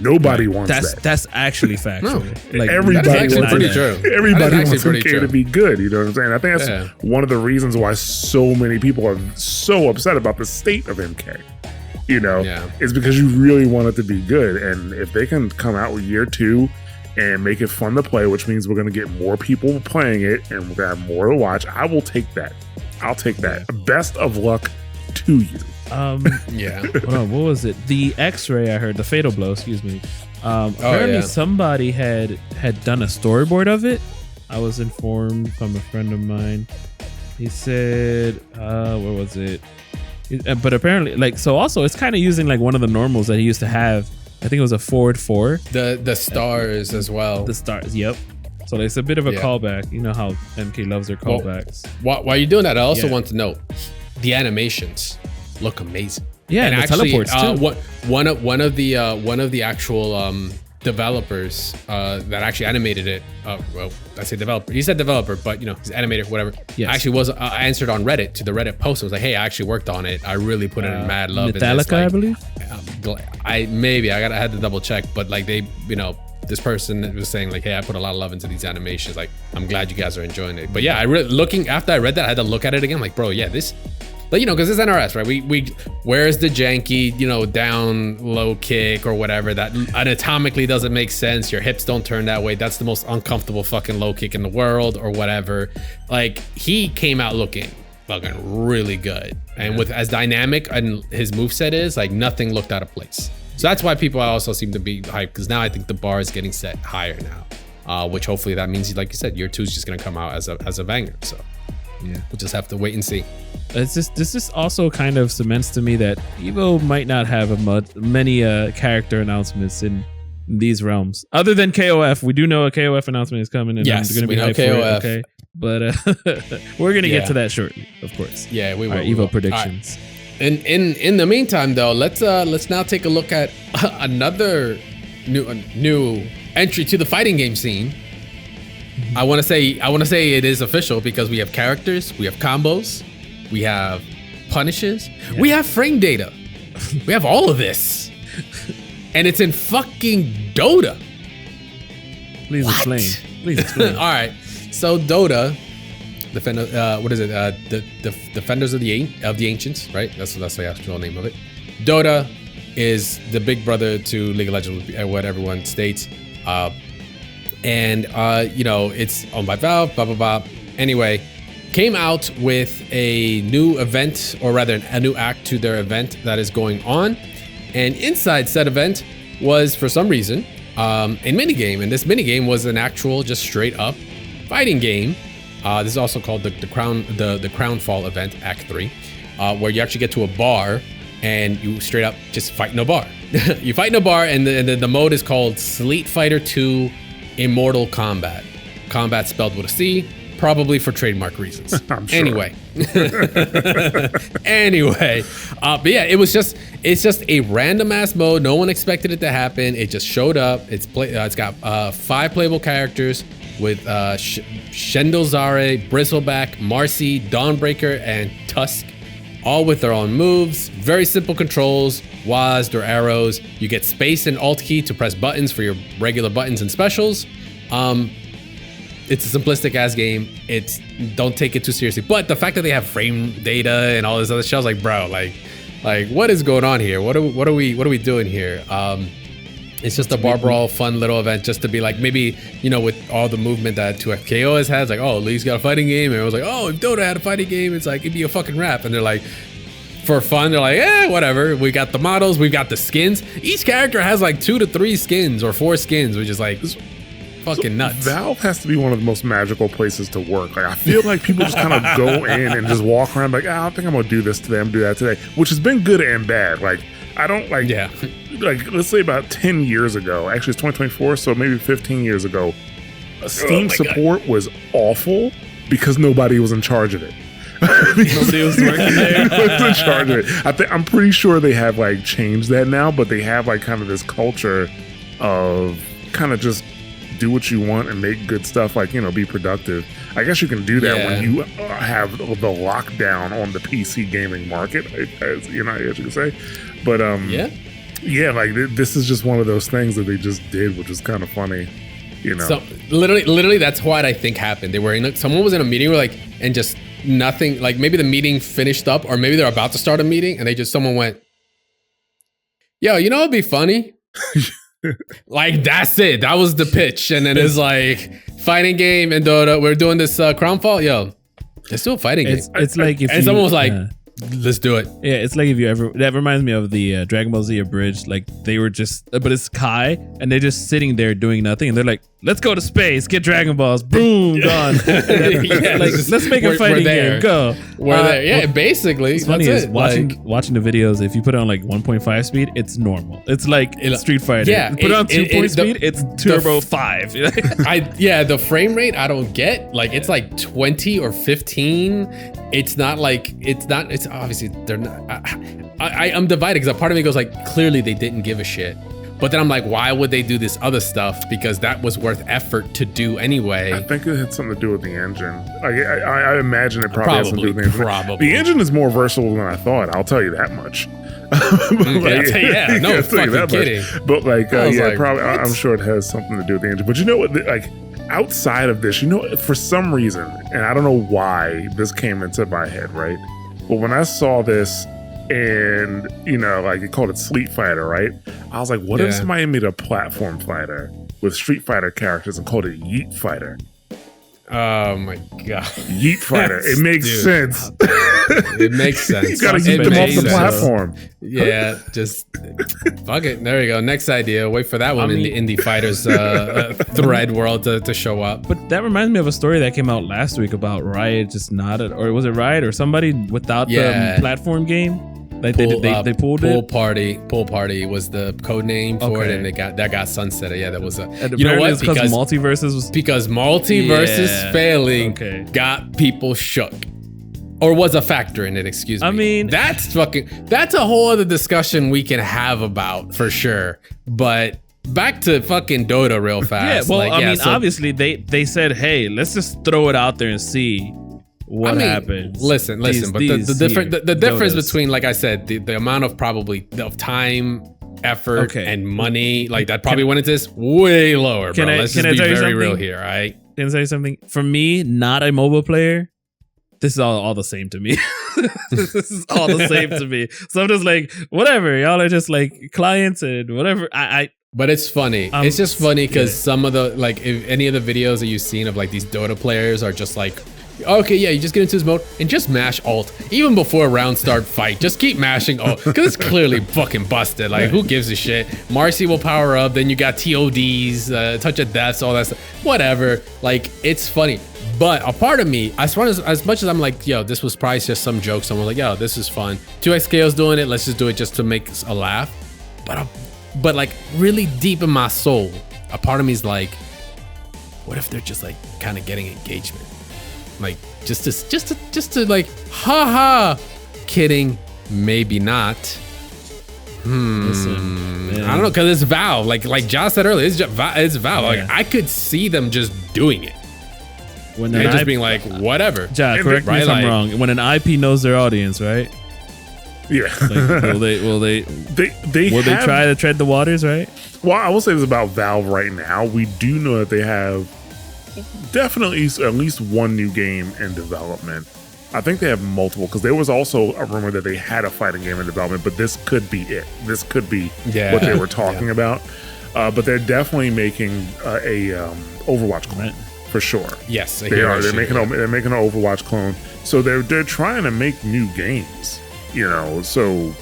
Nobody wants that. That's actually factual. No. Like everybody wants MK to be good. You know what I'm saying? I think that's one of the reasons why so many people are so upset about the state of MK. Is because you really want it to be good. And if they can come out with year 2 and make it fun to play, which means we're going to get more people playing it and we're going to have more to watch, I will take that. I'll take that. Best of luck to you. What was it? The X-ray I heard, the Fatal Blow, excuse me. Apparently somebody had done a storyboard of it. I was informed from a friend of mine. He said, what was it? But apparently, like, so also it's kind of using like one of the normals that he used to have. I think it was a forward 4. The stars as well. The stars, yep. So it's a bit of a callback. You know how MK loves their callbacks. While you're doing that, I also want to note the animations look amazing. Yeah, and actually, teleports too. One of the actual developers that actually animated it. Well, I say developer. He said developer, but he's animator, whatever. Yes. Actually, was answered on Reddit to the Reddit post. It was like, hey, I actually worked on it. I really put in mad love. Metallica, I believe. I had to double check, but like they, this person was saying like, hey, I put a lot of love into these animations. Like, I'm glad you guys are enjoying it. But yeah, after I read that, I had to look at it again. I'm like, bro, yeah, this. But because it's NRS, right? We where's the janky, down low kick or whatever that anatomically doesn't make sense. Your hips don't turn that way. That's the most uncomfortable fucking low kick in the world or whatever. Like he came out looking fucking really good, and with as dynamic and his moveset is, like nothing looked out of place. So that's why people also seem to be hyped, because now I think the bar is getting set higher now, which hopefully that means, like you said, year 2 is just gonna come out as a banger. So. Yeah, we'll just have to wait and see. This just also kind of cements to me that Evo might not have many character announcements in these realms, other than KOF. We do know a KOF announcement is coming, and yes, I'm going to be hyped KOF. For it, okay? But we're going to get to that shortly, of course. Yeah, we will. Our Evo predictions. Right. In the meantime, though, let's now take a look at another new entry to the fighting game scene. I want to say it is official because we have characters, we have combos, we have punishes, we have frame data, we have all of this, and it's in fucking DotA. Please explain. All right, so DotA, the Defenders of the Ancients, right? That's the actual name of it. DotA is the big brother to League of Legends, what everyone states. And it's owned by Valve, blah blah blah. Anyway, came out with a new event, or rather a new act to their event that is going on. And inside said event was, for some reason, a minigame, and this minigame was an actual, just straight up fighting game. This is also called the Crownfall event, Act 3, where you actually get to a bar and you straight up just fight in a bar. You fight in a bar, and the mode is called Sleet Fighter 2 Immortal Kombat. Combat spelled with a C, probably for trademark reasons. I'm sure. Anyway, but yeah, it's just a random ass mode. No one expected it to happen. It just showed up. It's got 5 playable characters with Shendel Zare, Bristleback, Marcy, Dawnbreaker, and Tusk. all with their own moves. Very simple controls, WASD or arrows. You get space and alt key to press buttons for your regular buttons and specials. It's a simplistic ass game. Don't take it too seriously. But the fact that they have frame data and all this other shit, I was like, bro, like what is going on here? What are we doing here? It's just a bar brawl, fun little event, just to be like, maybe, you know, with all the movement that 2FKO has had, it's like, oh, Lee's got a fighting game, and it was like, oh, if Dota had a fighting game, it's like, it'd be a fucking rap. And they're like, for fun, they're like, whatever. We got the models, we've got the skins. Each character has like 2 to 3 skins or 4 skins, which is like fucking nuts. Valve has to be one of the most magical places to work. Like, I feel like people just kind of go in and just walk around like, I think I'm gonna do this today, I'm gonna do that today, which has been good and bad. Like, I don't like, like, let's say about 10 years ago, actually it's 2024, so maybe 15 years ago, Steam support was awful because nobody was in charge of it. Nobody was working there. Nobody was in charge of it. I'm pretty sure they have like changed that now, but they have like kind of this culture of kind of just do what you want and make good stuff, like, you know, be productive. I guess you can do that when you have the lockdown on the PC gaming market, as you know, I guess you can say. But yeah, like this is just one of those things that they just did, which was kind of funny, you know. So literally, that's what I think happened. They were someone was in a meeting, and just nothing. Like maybe the meeting finished up, or maybe they're about to start a meeting, and someone went, "Yo, you know, it'd be funny." Like that's it. That was the pitch, and then it's like fighting game and Dota. We're doing this Crownfall. Yo, let's do a fighting game. It's like if someone was like, let's do it. Yeah, it's like if you ever, that reminds me of the Dragon Ball Z Abridged. Like they were just, but it's Kai, and they're just sitting there doing nothing, and they're like, let's go to space, get Dragon Balls, boom, gone. Like, let's make a fighting game, go. We're there. Yeah, basically. What's funny is watching the videos, if you put it on like 1.5 speed, it's normal. It's like Street Fighter. Yeah, put it on 2 speed, it's turbo 5. The frame rate I don't get. Like it's like 20 or 15. It's obviously they're not. I'm divided because a part of me goes like, clearly they didn't give a shit. But then I'm like, why would they do this other stuff? Because that was worth effort to do anyway. I think it had something to do with the engine. I imagine it probably has something to do with the engine. Probably. The engine is more versatile than I thought. I'll tell you that much. No fucking kidding. But probably. I'm sure it has something to do with the engine. But you know what? Like outside of this, you know, for some reason, and I don't know why this came into my head, right? But when I saw this, and you know, like you called it Street Fighter, right? I was like, what if somebody made a platform fighter with Street Fighter characters and called it Yeet Fighter? Oh my god, Yeet Fighter! It makes sense. It makes sense. You gotta yeet them off the platform. Yeah, just fuck it. There you go. Next idea. Wait for that one in the indie fighters thread world to show up. But that reminds me of a story that came out last week about Riot just not, or was it Riot or somebody without the platform game? Like they pulled it. Pool Party was the code name for it, and that got sunsetted. Yeah, that was you know what? Because multiverses failing got people shook, or was a factor in it. Excuse me. I mean, that's a whole other discussion we can have about for sure. But back to fucking Dota real fast. Yeah, well, obviously they said, hey, let's just throw it out there and see what happens. Listen, but the difference between, like I said, the amount of time, effort, and money, like that probably went into this way lower, bro. Let's just be very real here, all right? Can I say something? For me, not a mobile player, this is all the same to me. This is all the same to me. So I'm just like, whatever, y'all are just like clients and whatever. But it's funny. It's just funny because some of the, like, if any of the videos that you've seen of like these Dota players are just like, okay, yeah, you just get into this mode and just mash alt. Even before a round start fight, just keep mashing alt because it's clearly fucking busted. Like, who gives a shit? Marcy will power up, then you got TODs, touch of deaths, all that stuff. Whatever. Like, it's funny. But a part of me, as much as I'm like, yo, this was probably just some joke. Someone like, yo, this is fun. 2XKO's doing it. Let's just do it just to make a laugh. But like really deep in my soul, a part of me is like, what if they're just like kind of getting engagement? Like just to like, haha, kidding, maybe not. Listen, I don't know, because it's Valve. Like Josh said earlier, it's Valve. Yeah. Like I could see them just doing it. When just being like, whatever. Ja, correct me if I'm wrong. When an IP knows their audience, right? Yeah. Like, will they try to tread the waters, right? Well, I will say this about Valve right now. We do know that they have definitely at least one new game in development. I think they have multiple, because there was also a rumor that they had a fighting game in development, but this could be it. This could be what they were talking about. But they're definitely making a Overwatch clone for sure. Yes, they are. They're making an Overwatch clone. So they're trying to make new games, so,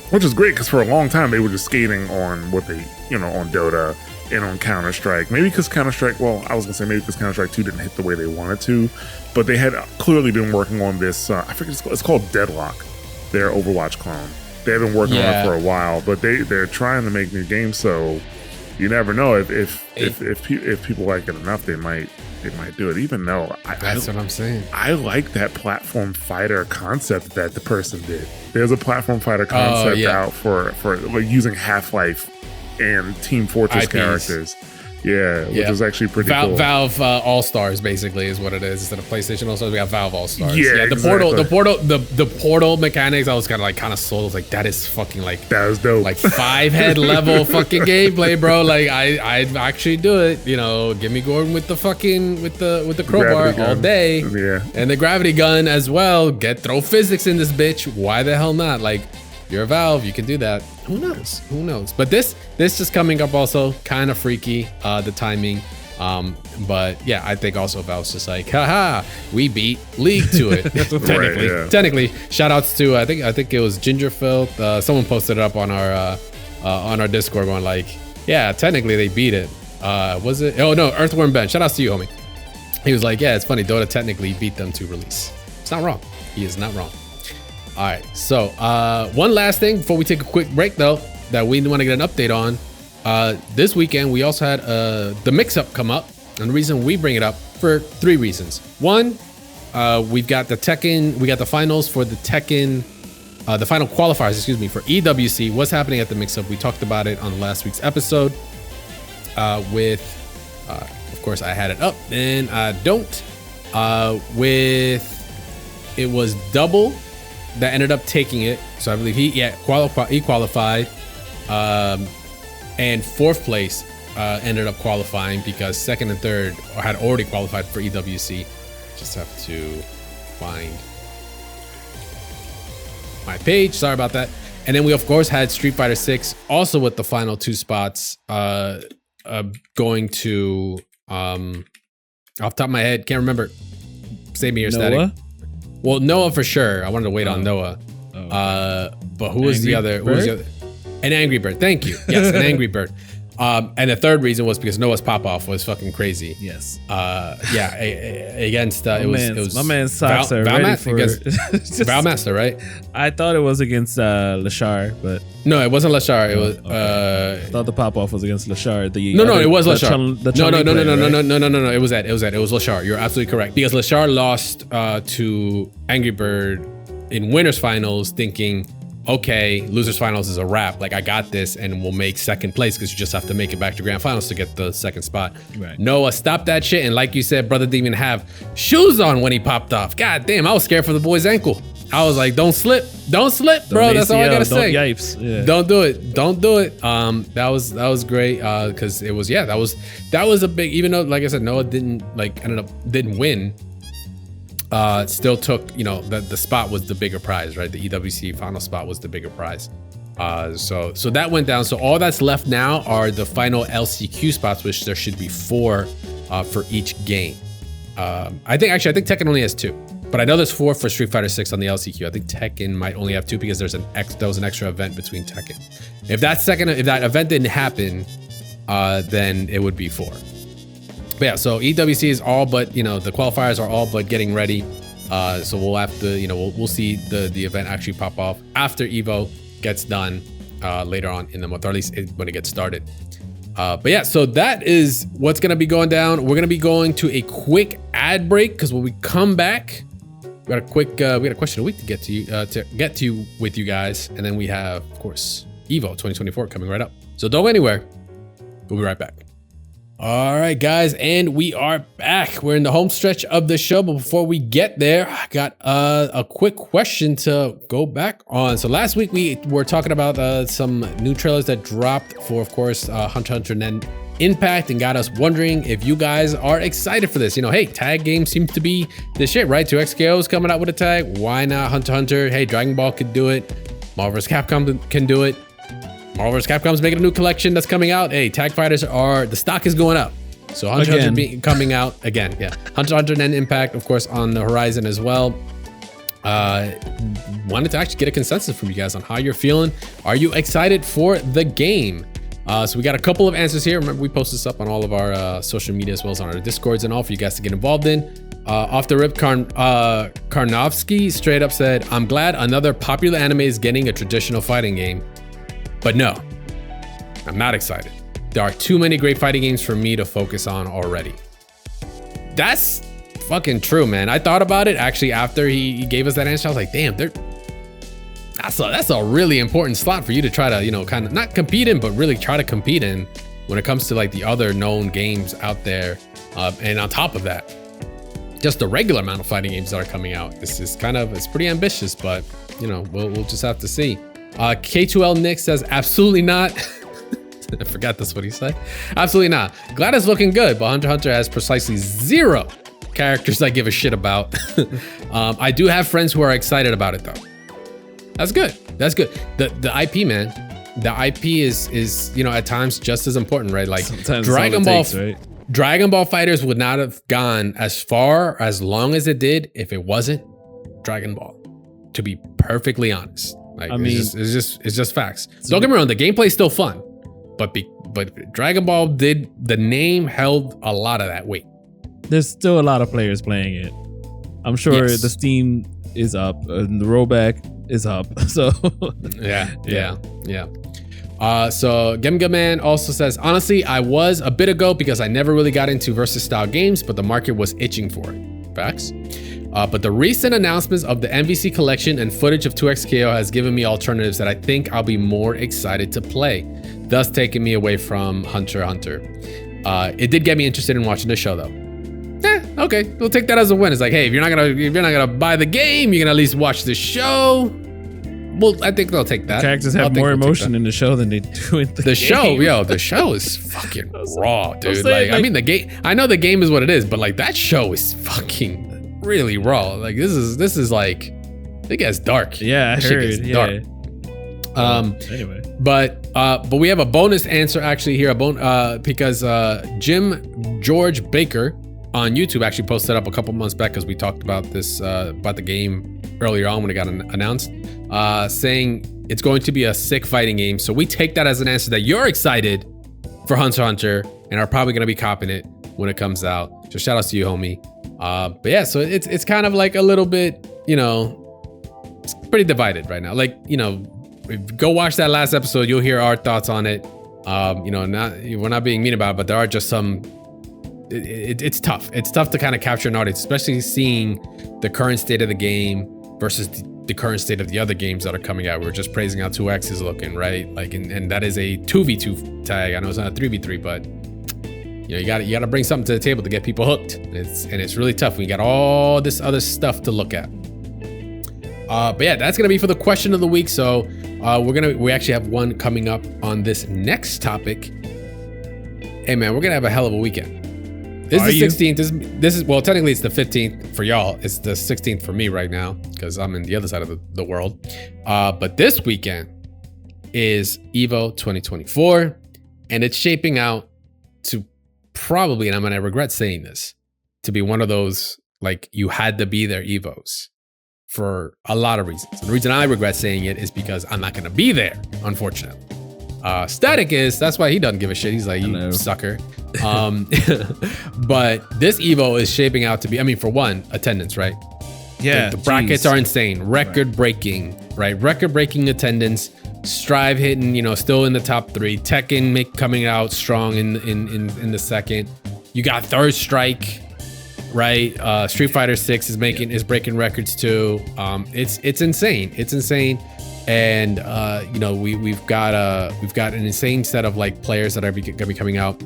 which is great, because for a long time they were just skating on what they, on Dota and on Counter-Strike. Maybe because Counter-Strike, maybe because Counter-Strike 2 didn't hit the way they wanted to, but they had clearly been working on this, I forget, it's called Deadlock, their Overwatch clone. They've been working on it for a while, but they're trying to make new games, so you never know if people like it enough, they might do it. Even though that's what I'm saying. I like that platform fighter concept that the person did. There's a platform fighter concept out for like using Half-Life and Team Fortress IPs. Characters. Which is actually pretty cool. Valve All-Stars basically is what it is. Instead of PlayStation All-Stars, we got Valve All-Stars. The portal mechanics, I was kind of sold. I was like, that is fucking like, that was dope. Like 5-head level fucking gameplay, bro. Like I'd actually do it. Get me going with the fucking with the crowbar all day. Yeah. And the gravity gun as well. Throw physics in this bitch. Why the hell not? Like, you're a Valve, you can do that. Who knows? But this is coming up also, kind of freaky, the timing. But yeah, I think also Valve's just like, haha, we beat League to it. Technically, shout outs to I think it was Gingerfilth. Someone posted it up on our Discord going like, yeah, technically they beat it. Was it? Oh no, Earthworm Ben. Shout outs to you, homie. He was like, yeah, it's funny, Dota technically beat them to release. It's not wrong. He is not wrong. All right, so one last thing before we take a quick break, though, that we want to get an update on. This weekend, we also had the mix-up come up, and the reason we bring it up for 3 reasons. One, we've got the Tekken, we got the finals for the Tekken, the final qualifiers, for EWC. What's happening at the mix-up? We talked about it on last week's episode of course, I had it up, and I don't. It was Double that ended up taking it, so I believe he qualified, and 4th place ended up qualifying because 2nd and 3rd had already qualified for EWC. Just have to find my page, sorry about that. And then we of course had Street Fighter 6 also with the final 2 spots going to off the top of my head, can't remember, save me here, Static. Well, Noah for sure. I wanted to wait on Noah. But who was the other? An Angry Bird. Thank you. Yes, an Angry Bird. And the 3rd reason was because Noah's pop-off was fucking crazy. Yes. Against it was my man's socks are ready for Valmaster, right? I thought it was against Lashar, but no, it wasn't Lashar. It was. I thought the pop-off was against Lashar. It was Lashar. No. It was Ed. It was Lashar. You're absolutely correct, because Lashar lost to Angry Bird in winners finals, thinking, okay, losers finals is a wrap. Like, I got this, and we'll make 2nd place because you just have to make it back to grand finals to get the 2nd spot. Right. Noah, stop that shit. And like you said, brother didn't even have shoes on when he popped off. God damn, I was scared for the boy's ankle. I was like, don't slip, bro. That's all I gotta say. Yipes. Yeah. Don't do it. That was great. Because it was, that was a big, even though, like I said, Noah didn't win. Still took, the spot was the bigger prize, right? The EWC final spot was the bigger prize. So that went down. So all that's left now are the final LCQ spots, which there should be 4 for each game. I think Tekken only has 2, but I know there's 4 for Street Fighter 6 on the LCQ. I think Tekken might only have 2 because there was an extra event between Tekken. If that event didn't happen, then it would be 4. But yeah, so EWC is all but, the qualifiers are all but getting ready. So we'll have to, we'll see the event actually pop off after Evo gets done later on in the month, or at least when it gets started. But yeah, so that is what's going to be going down. We're going to be going to a quick ad break, because when we come back, we got a question a week to get to with you guys. And then we have, of course, Evo 2024 coming right up. So don't go anywhere. We'll be right back. All right, guys, and we are back. We're in the home stretch of the show, but before we get there, I got a quick question to go back on. So last week we were talking about some new trailers that dropped for, of course, Hunter x Hunter Nen Impact, and got us wondering if you guys are excited for this. You know, hey, tag games seems to be the shit, right? 2XKO is coming out with a tag. Why not Hunter x Hunter? Hey, Dragon Ball could do it. Marvel vs. Capcom can do it. Marvel vs. Capcom's making a new collection that's coming out. Hey, tag fighters the stock is going up. So Hunter x Hunter coming out again. Yeah. Hunter x Hunter Nen Impact, of course, on the horizon as well. Wanted to actually get a consensus from you guys on how you're feeling. Are you excited for the game? So we got a couple of answers here. Remember, we post this up on all of our social media as well as on our Discords and all for you guys to get involved in. Off the rip, Karnovsky straight up said, I'm glad another popular anime is getting a traditional fighting game. But no, I'm not excited. There are too many great fighting games for me to focus on already. That's fucking true, man. I thought about it actually after he gave us that answer. I was like, damn, that's a really important slot for you to try to, you know, kind of not compete in, but really try to compete in when it comes to like the other known games out there. And on top of that, just the regular amount of fighting games that are coming out. This is it's pretty ambitious, but you know, we'll just have to see. K2L Nick says, absolutely not. I forgot that's what he said. Absolutely not. Glad it's looking good, but Hunter x Hunter has precisely 0 characters I give a shit about. I do have friends who are excited about it though. That's good. That's good. The IP, man. The IP is you know, at times just as important, right? Like sometimes Dragon Ball, right? Dragon Ball FighterZ would not have gone as far as long as it did if it wasn't Dragon Ball. To be perfectly honest. Like, I mean, it's just facts. Don't get me wrong, the gameplay is still fun, but Dragon Ball the name held a lot of that weight. There's still a lot of players playing it. I'm sure the Steam is up and the rollback is up. So yeah. So Gemga Man also says, honestly, I was a bit ago because I never really got into versus style games, but the market was itching for it. Facts. But the recent announcements of the MVC collection and footage of 2XKO has given me alternatives that I think I'll be more excited to play, thus taking me away from Hunter x Hunter. It did get me interested in watching the show though. Okay, we'll take that as a win. It's like, hey, if you're not gonna buy the game, you can at least watch the show. Well, I think they'll take that. Characters have more emotion in the show than they do in the game. Show, the show is fucking raw, dude. I mean, the game. I know the game is what it is, but like that show is fucking really raw. Like this is like, it gets dark. Yeah, I heard. Yeah. Dark. Anyway, but we have a bonus answer actually here. Because Jim George Baker on YouTube actually posted up a couple months back because we talked about this about the game earlier on when it got announced, saying it's going to be a sick fighting game. So we take that as an answer that you're excited for Hunter x Hunter and are probably going to be copping it when it comes out. So shout outs to you, homie. But yeah, so it's kind of like a little bit, you know, it's pretty divided right now. Like, you know, go watch that last episode. You'll hear our thoughts on it. You know, we're not being mean about it, but there are just some. It's tough. It's tough to kind of capture an audience, especially seeing the current state of the game versus the current state of the other games that are coming out. We were just praising how 2X is looking, right? Like, and that is a 2v2 tag. I know it's not a 3v3, but you know, you got to bring something to the table to get people hooked. It's really tough. We got all this other stuff to look at. But yeah, that's gonna be for the question of the week. So we actually have one coming up on this next topic. Hey man, we're gonna have a hell of a weekend. This is the 16th. This is well, technically it's the 15th for y'all. It's the 16th for me right now because I'm in the other side of the world. But this weekend is EVO 2024, and it's shaping out to probably, and I'm gonna regret saying this, to be one of those like you had to be there EVOs for a lot of reasons. The reason I regret saying it is because I'm not gonna be there, unfortunately. Static is, that's why he doesn't give a shit. He's like, you sucker. But this EVO is shaping out to be, I mean, for one, attendance, right? Yeah. The brackets are insane. Record breaking, right? Record breaking attendance. Strive hitting, you know, still in the top 3. Tekken coming out strong in the second. You got Third Strike, right? Street Fighter 6 is breaking records too. It's insane. It's insane. And you know, we've got an insane set of like players that are gonna be coming out.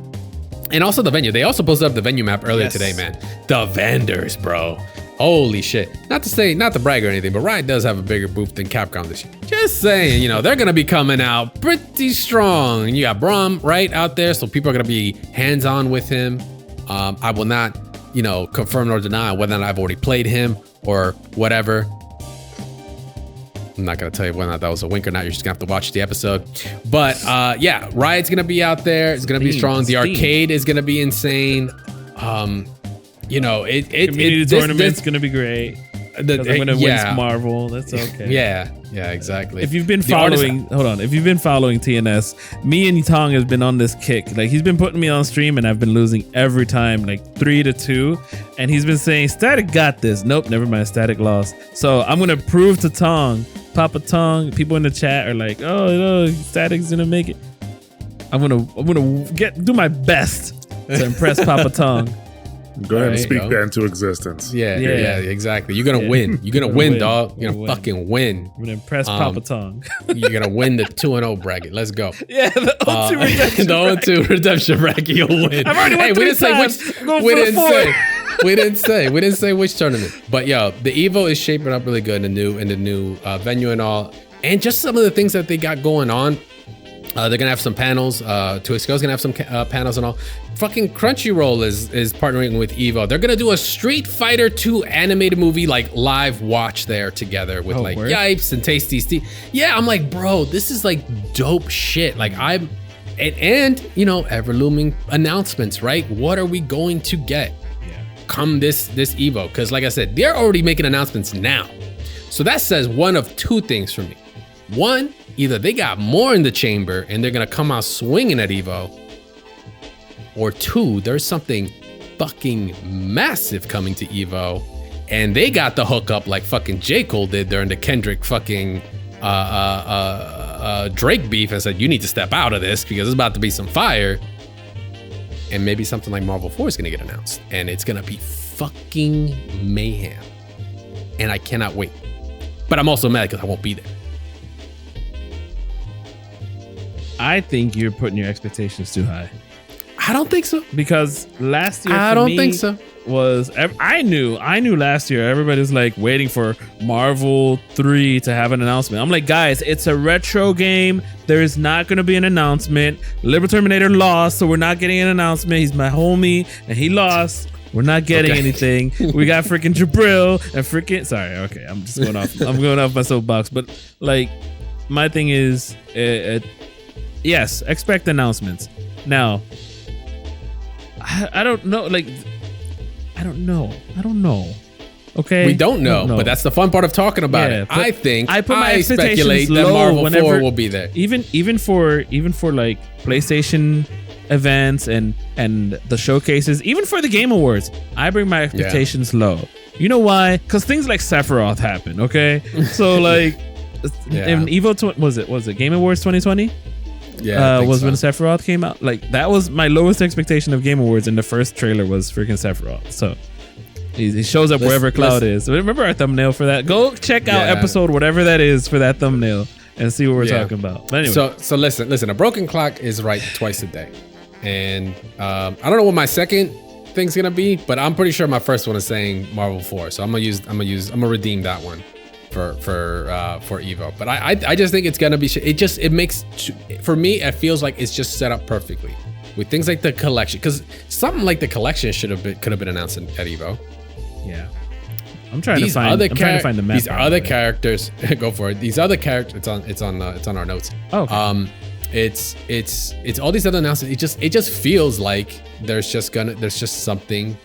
And also the venue. They also posted up the venue map earlier today, man. The vendors, bro. Holy shit. Not to brag or anything, but Riot does have a bigger booth than Capcom this year. Just saying, you know, they're going to be coming out pretty strong. And you got Braum, right, out there. So people are going to be hands-on with him. I will not, you know, confirm nor deny whether or not I've already played him or whatever. I'm not going to tell you whether or not that was a wink or not. You're just going to have to watch the episode. But yeah, Riot's going to be out there. It's going to be strong. The arcade is going to be insane. You know, community tournament's going to be great. I'm going to win Marvel. That's okay. Yeah, exactly. If you've been following, if you've been following TNS, me and Tong has been on this kick. Like, he's been putting me on stream and I've been losing every time, like 3-2. And he's been saying, Static got this. Nope, never mind. Static lost. So I'm going to prove to Tong, Papa Tong, people in the chat are like, oh, no, Static's going to make it. I'm going to do my best to impress Papa Tong. Go ahead and speak that into existence. Yeah, exactly. You're gonna win. You're gonna win, dog. You're gonna fucking win. I'm gonna impress Papa Tong. You're gonna win the 2-0 bracket. Let's go. Yeah, the 0-2 redemption bracket. You'll win. I've already won 3 times. We didn't say which tournament. But yo, the Evo is shaping up really good in the new venue and all, and just some of the things that they got going on. They're gonna have some panels. 2xGo's gonna have some panels and all. Fucking Crunchyroll is partnering with Evo. They're gonna do a Street Fighter 2 animated movie, like live watch there together with Yipes and Tasty Steve. Yeah, I'm like, bro, this is like dope shit. Like and you know, ever looming announcements, right? What are we going to get come this Evo? Because like I said, they're already making announcements now. So that says one of two things for me. One, either they got more in the chamber and they're gonna come out swinging at Evo, or two, there's something fucking massive coming to Evo and they got the hookup like fucking J. Cole did during the Kendrick fucking Drake beef and said, you need to step out of this because it's about to be some fire. And maybe something like Marvel 4 is gonna get announced and it's gonna be fucking mayhem. And I cannot wait. But I'm also mad because I won't be there. I think you're putting your expectations too high. I don't think so. Because last year, I don't think so. I knew last year everybody was like waiting for Marvel 3 to have an announcement. I'm like, guys, it's a retro game. There is not going to be an announcement. Liberal Terminator lost, so we're not getting an announcement. He's my homie, and he lost. We're not getting anything. We got freaking Jabril and freaking. Sorry, okay, I'm just going off. I'm going off my soapbox, but like, my thing is, yes, expect announcements. Now, I don't know. Like, I don't know. Okay, we don't know, but that's the fun part of talking about it. I speculate that Marvel 4 will be there. Even for like PlayStation events and the showcases, even for the Game Awards, I bring my expectations low. You know why? Because things like Sephiroth happen. Okay, so like, in Evo, was it Game Awards 2020? Yeah, was when Sephiroth came out. Like, that was my lowest expectation of Game Awards, and the first trailer was freaking Sephiroth. So he shows up wherever Cloud is. So remember our thumbnail for that? Go check out episode whatever that is for that thumbnail and see what we're talking about. But anyway, so listen. A broken clock is right twice a day, and I don't know what my second thing's gonna be, but I'm pretty sure my first one is saying Marvel 4. So I'm gonna redeem that one for Evo. But I just think it's gonna be, it makes, for me, it feels like it's just set up perfectly with things like the collection, because something like the collection could have been announced at Evo. Yeah, I'm trying to find the map. These other characters, go for it. These other characters, it's on our notes. Oh, okay. It's all these other announcements. It just feels like there's just something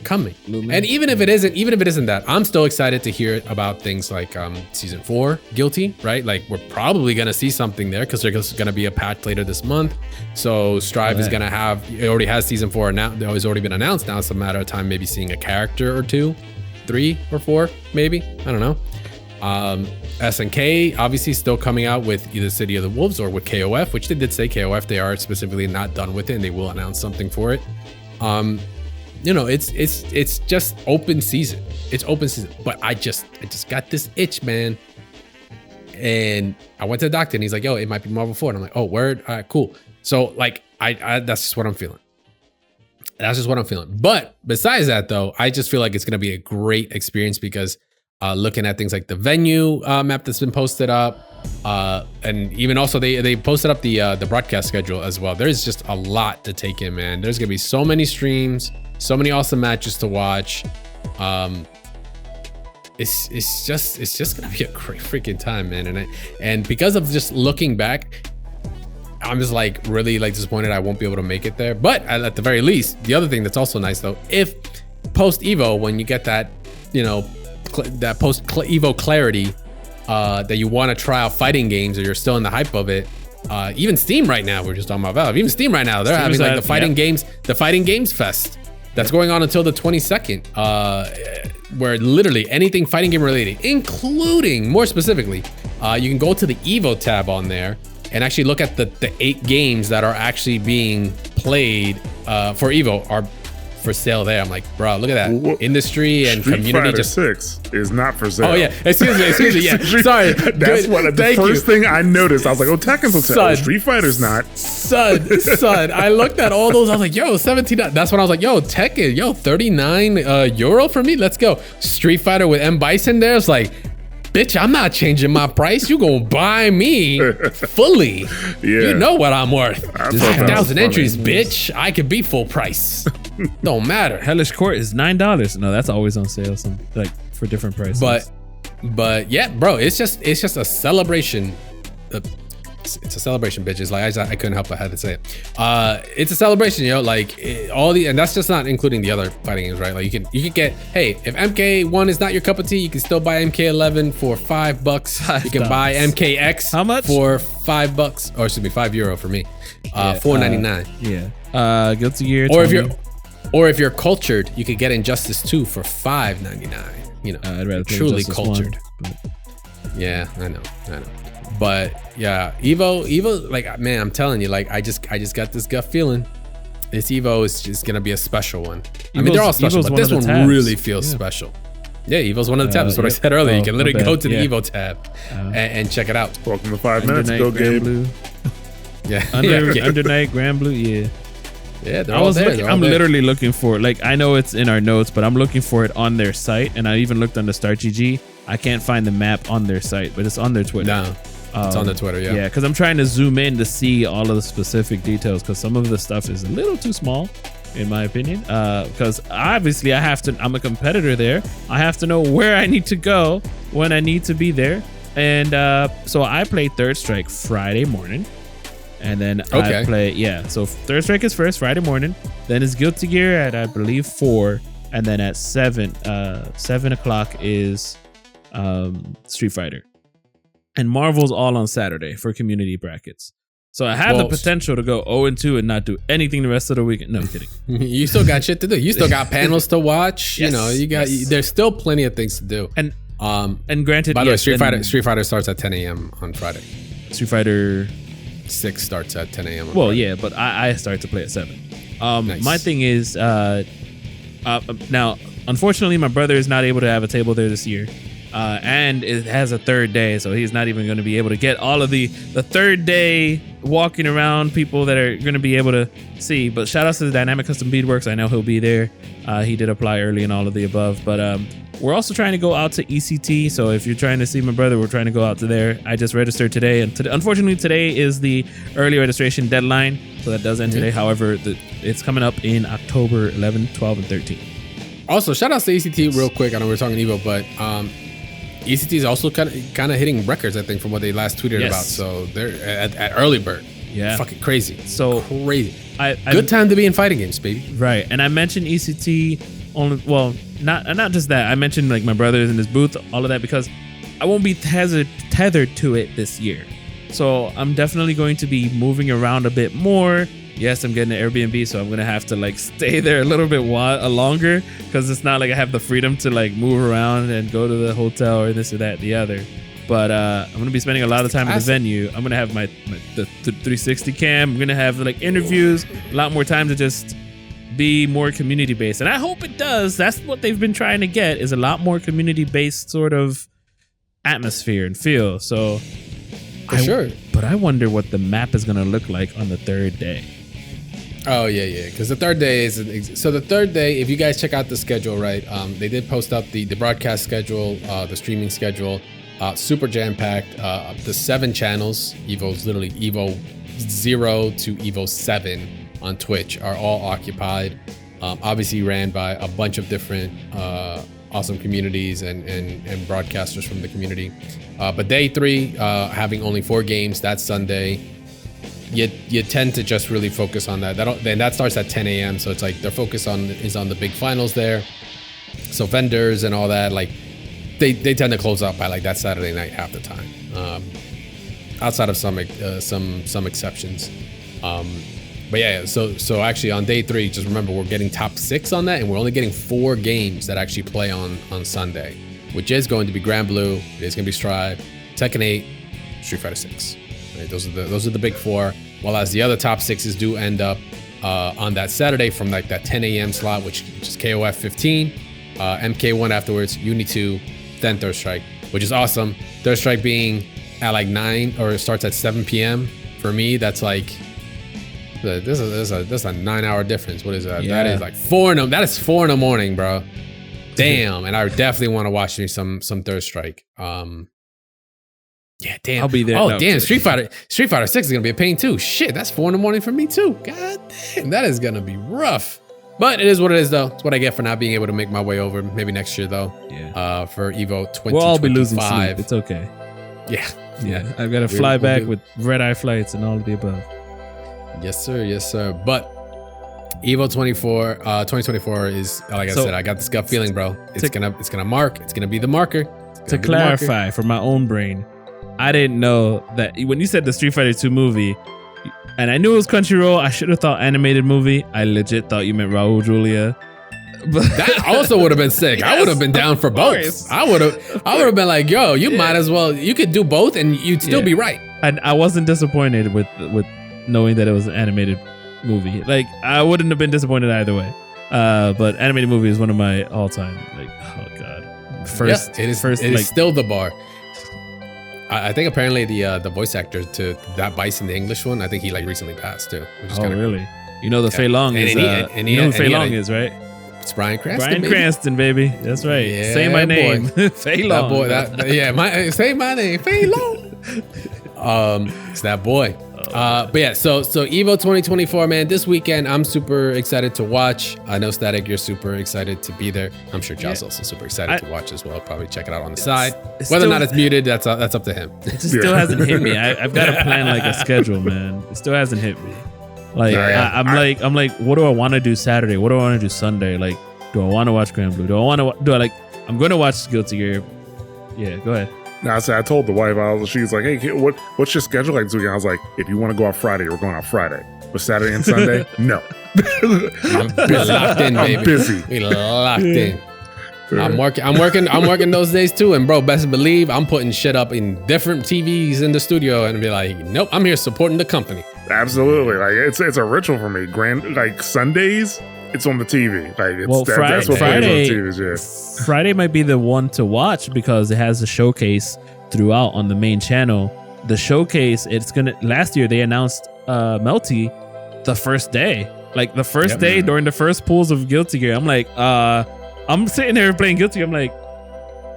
coming. And even if it isn't that, I'm still excited to hear about things like season 4 Guilty, right? Like, we're probably gonna see something there because there's gonna be a patch later this month. So Strive is gonna have, it already has season 4 now. It's already been announced. Now it's a matter of time maybe seeing a character or 2, 3 or 4 maybe, I don't know. SNK obviously still coming out with either City of the Wolves or with KOF, which they did say KOF, they are specifically not done with it and they will announce something for it. You know, it's just open season. It's open season. But I just got this itch, man. And I went to the doctor and he's like, yo, it might be Marvel 4. And I'm like, oh, word? All right, cool. So like, I that's just what I'm feeling. That's just what I'm feeling. But besides that, though, I just feel like it's going to be a great experience because looking at things like the venue map that's been posted up, and even also they posted up the broadcast schedule as well. There's just a lot to take in, man. There's going to be so many streams, so many awesome matches to watch. It's just going to be a great freaking time, man. And because of just looking back, I'm just like really like disappointed I won't be able to make it there. But at the very least, the other thing that's also nice though, if post Evo, when you get that, you know, that post Evo clarity, that you want to try out fighting games or you're still in the hype of it, even Steam right now, we're just talking about Valve, even Steam right now, they're having like the fighting games fest that's going on until the 22nd, where literally anything fighting game related, including more specifically, you can go to the Evo tab on there and actually look at the 8 games that are actually being played for Evo are for sale there. I'm like, bro, look at that. Industry and Street community Fighter just 6 is not for sale. Oh yeah, excuse me. Yeah, sorry. That's what the first thing I noticed. I was like, oh, Tekken's on sale. Street Fighter's not. Son. I looked at all those. I was like, yo, 17. That's when I was like, yo, Tekken, yo, 39 euro for me. Let's go. Street Fighter with M Bison there. It's like, bitch, I'm not changing my price. You gonna buy me fully. Yeah. You know what I'm worth. 5,000 entries, bitch. I could be full price. Don't matter. Hellish Court is $9. No, that's always on sale, like for different prices. But yeah, bro, it's just a celebration. It's a celebration, bitches. Like I couldn't help but had to say it. It's a celebration, yo. Like and that's just not including the other fighting games, right? Like you can get, hey, if MK1 is not your cup of tea, you can still buy MK11 for $5. You can buy MKX how much for $5, or excuse me, €5 for me. $4.99. Yeah. Guilty Gear. Or if you're cultured, you could get Injustice 2 for $5.99. You know, I'd rather truly cultured. Yeah, I know. But yeah, Evo, like, man, I'm telling you, like, I just got this gut feeling. This Evo is just gonna be a special one. I mean, they're all special, but this one really feels special. Yeah, Evo's one of the tabs. That's what I said earlier. You can literally go to the Evo tab and check it out. Welcome to 5 minutes. Go, Gabe. Yeah. Under Night, Grand Blue, yeah. Yeah, they're all there. I'm literally looking for, like, I know it's in our notes, but I'm looking for it on their site, and I even looked on the StartGG. I can't find the map on their site, but it's on their Twitter. No, it's on their Twitter, yeah. Yeah, because I'm trying to zoom in to see all of the specific details, because some of the stuff is a little too small, in my opinion. Because obviously I'm a competitor there. I have to know where I need to go when I need to be there. And so I play Third Strike Friday morning. And then I play, so Third Strike is first, Friday morning. Then it's Guilty Gear at, I believe, 4. And then at 7 o'clock is Street Fighter. And Marvel's all on Saturday for community brackets. So I have the potential to go 0-2 and not do anything the rest of the weekend. No, I'm kidding. You still got shit to do. You still got panels to watch. Yes, you know, there's still plenty of things to do. And granted, by the way, Street Fighter starts at 10 a.m. on Friday. Street Fighter 6 starts at 10 a.m. Well, yeah, but I start to play at 7. Nice. My thing is, now, unfortunately, my brother is not able to have a table there this year. And it has a third day, so he's not even going to be able to get all of the third day walking around people that are going to be able to see. But shout out to the Dynamic Custom Beadworks. I know he'll be there. He did apply early and all of the above. But we're also trying to go out to ECT. So if you're trying to see my brother, we're trying to go out to there. I just registered today. And unfortunately, today is the early registration deadline. So that does end today. However, it's coming up in October 11, 12, and 13. Also, shout out to ECT real quick. I know we're talking Evo, but ECT is also kind of hitting records, I think, from what they last tweeted about. So they're at early bird. Yeah. Fucking crazy. So crazy. Good time to be in fighting games, baby. Right. And I mentioned ECT only, well, not just that. I mentioned like my brother's in his booth, all of that, because I won't be tethered to it this year. So I'm definitely going to be moving around a bit more. Yes, I'm getting an Airbnb, so I'm going to have to like stay there a little bit longer, because it's not like I have the freedom to like move around and go to the hotel or this or that, the other. But I'm going to be spending a lot of time at the venue. I'm going to have the 360 cam. I'm going to have like interviews, a lot more time to just be more community based. And I hope it does. That's what they've been trying to get, is a lot more community based sort of atmosphere and feel. So for sure. But I wonder what the map is going to look like on the third day. Oh yeah. Because the third day is so. The third day, if you guys check out the schedule, right? They did post up the broadcast schedule, the streaming schedule, super jam packed. The 7 channels, Evo's literally Evo 0 to Evo 7 on Twitch are all occupied. Obviously ran by a bunch of different awesome communities and broadcasters from the community. But day 3, having only 4 games, that's Sunday. You tend to just really focus on that. Then that starts at 10 a.m. So it's like their focus is on the big finals there. So vendors and all that, like they tend to close up by like that Saturday night half the time. Outside of some exceptions. But yeah, so actually on day 3, just remember we're getting top 6 on that, and we're only getting 4 games that actually play on Sunday, which is going to be Grand Blue, it's going to be Stride, Tekken 8, Street Fighter 6. Right? Those are the big 4. While as the other top 6s do end up on that Saturday from like that 10 a.m. slot, which is KOF 15, MK1 afterwards, Uni 2, then Third Strike, which is awesome. Third Strike being at like 9 or it starts at 7 p.m. For me, that's like this is a 9-hour difference. What is that? Yeah. That is like 4 in the morning, bro. Damn. And I definitely want to watch me some Third Strike. Yeah, damn. I'll be there. Oh, no, damn. Street Fighter 6 is gonna be a pain too. Shit, that's 4 in the morning for me too. God damn, that is gonna be rough. But it is what it is, though. It's what I get for not being able to make my way over. Maybe next year, though. Yeah. For Evo 2025. We'll all be losing sleep. It's okay. Yeah. I've got to fly back with red-eye flights and all of the above. Yes, sir. But Evo 2024 is, like I said, I got this gut feeling, bro. It's gonna be the marker. To clarify, for my own brain, I didn't know that when you said the Street Fighter 2 movie, and I knew it was Crunchyroll, I should have thought animated movie. I legit thought you meant Raul Julia. But that also would have been sick. Yes, I would have been down for both. I would have been like, yo, you might as well. You could do both, and you'd still be right. And I wasn't disappointed with knowing that it was an animated movie. Like I wouldn't have been disappointed either way. But animated movie is one of my all-time. Like, oh god, it is still the bar. I think apparently the voice actor to that Bison, the English one, I think he like recently passed too. Oh really? You know the Fei Long is. You know who Fei Long is, right? It's Bryan Cranston. Bryan Cranston, baby. That's right. Yeah, say my name, Fei Long. Say my name, Fei Long. It's that boy. But yeah, so Evo 2024, man, this weekend I'm super excited to watch. I know Static, you're super excited to be there. I'm sure Josh also super excited to watch as well. Probably check it out on the side. Whether or not it's muted, that's up to him. It just still hasn't hit me. I've got to plan like a schedule, man. It still hasn't hit me. Like I'm like, what do I want to do Saturday? What do I want to do Sunday? Like, do I want to watch Grand Blue? I'm going to watch Guilty Gear. Yeah, go ahead. Now, I told the wife, she's like, hey, what's your schedule like this weekend? I was like, if you want to go out Friday, we're going out Friday. But Saturday and Sunday, no. I'm locked in, baby. I'm busy. We locked in. I'm working those days too. And bro, best believe I'm putting shit up in different TVs in the studio and be like, nope, I'm here supporting the company. Absolutely. Like it's a ritual for me. Sundays, it's on the TV. Like that's what Friday, plays on TV. Friday might be the one to watch because it has a showcase throughout on the main channel. The showcase, last year they announced Melty the first day. Like the first day during the first pools of Guilty Gear. I'm like, I'm sitting there playing Guilty Gear. I'm like,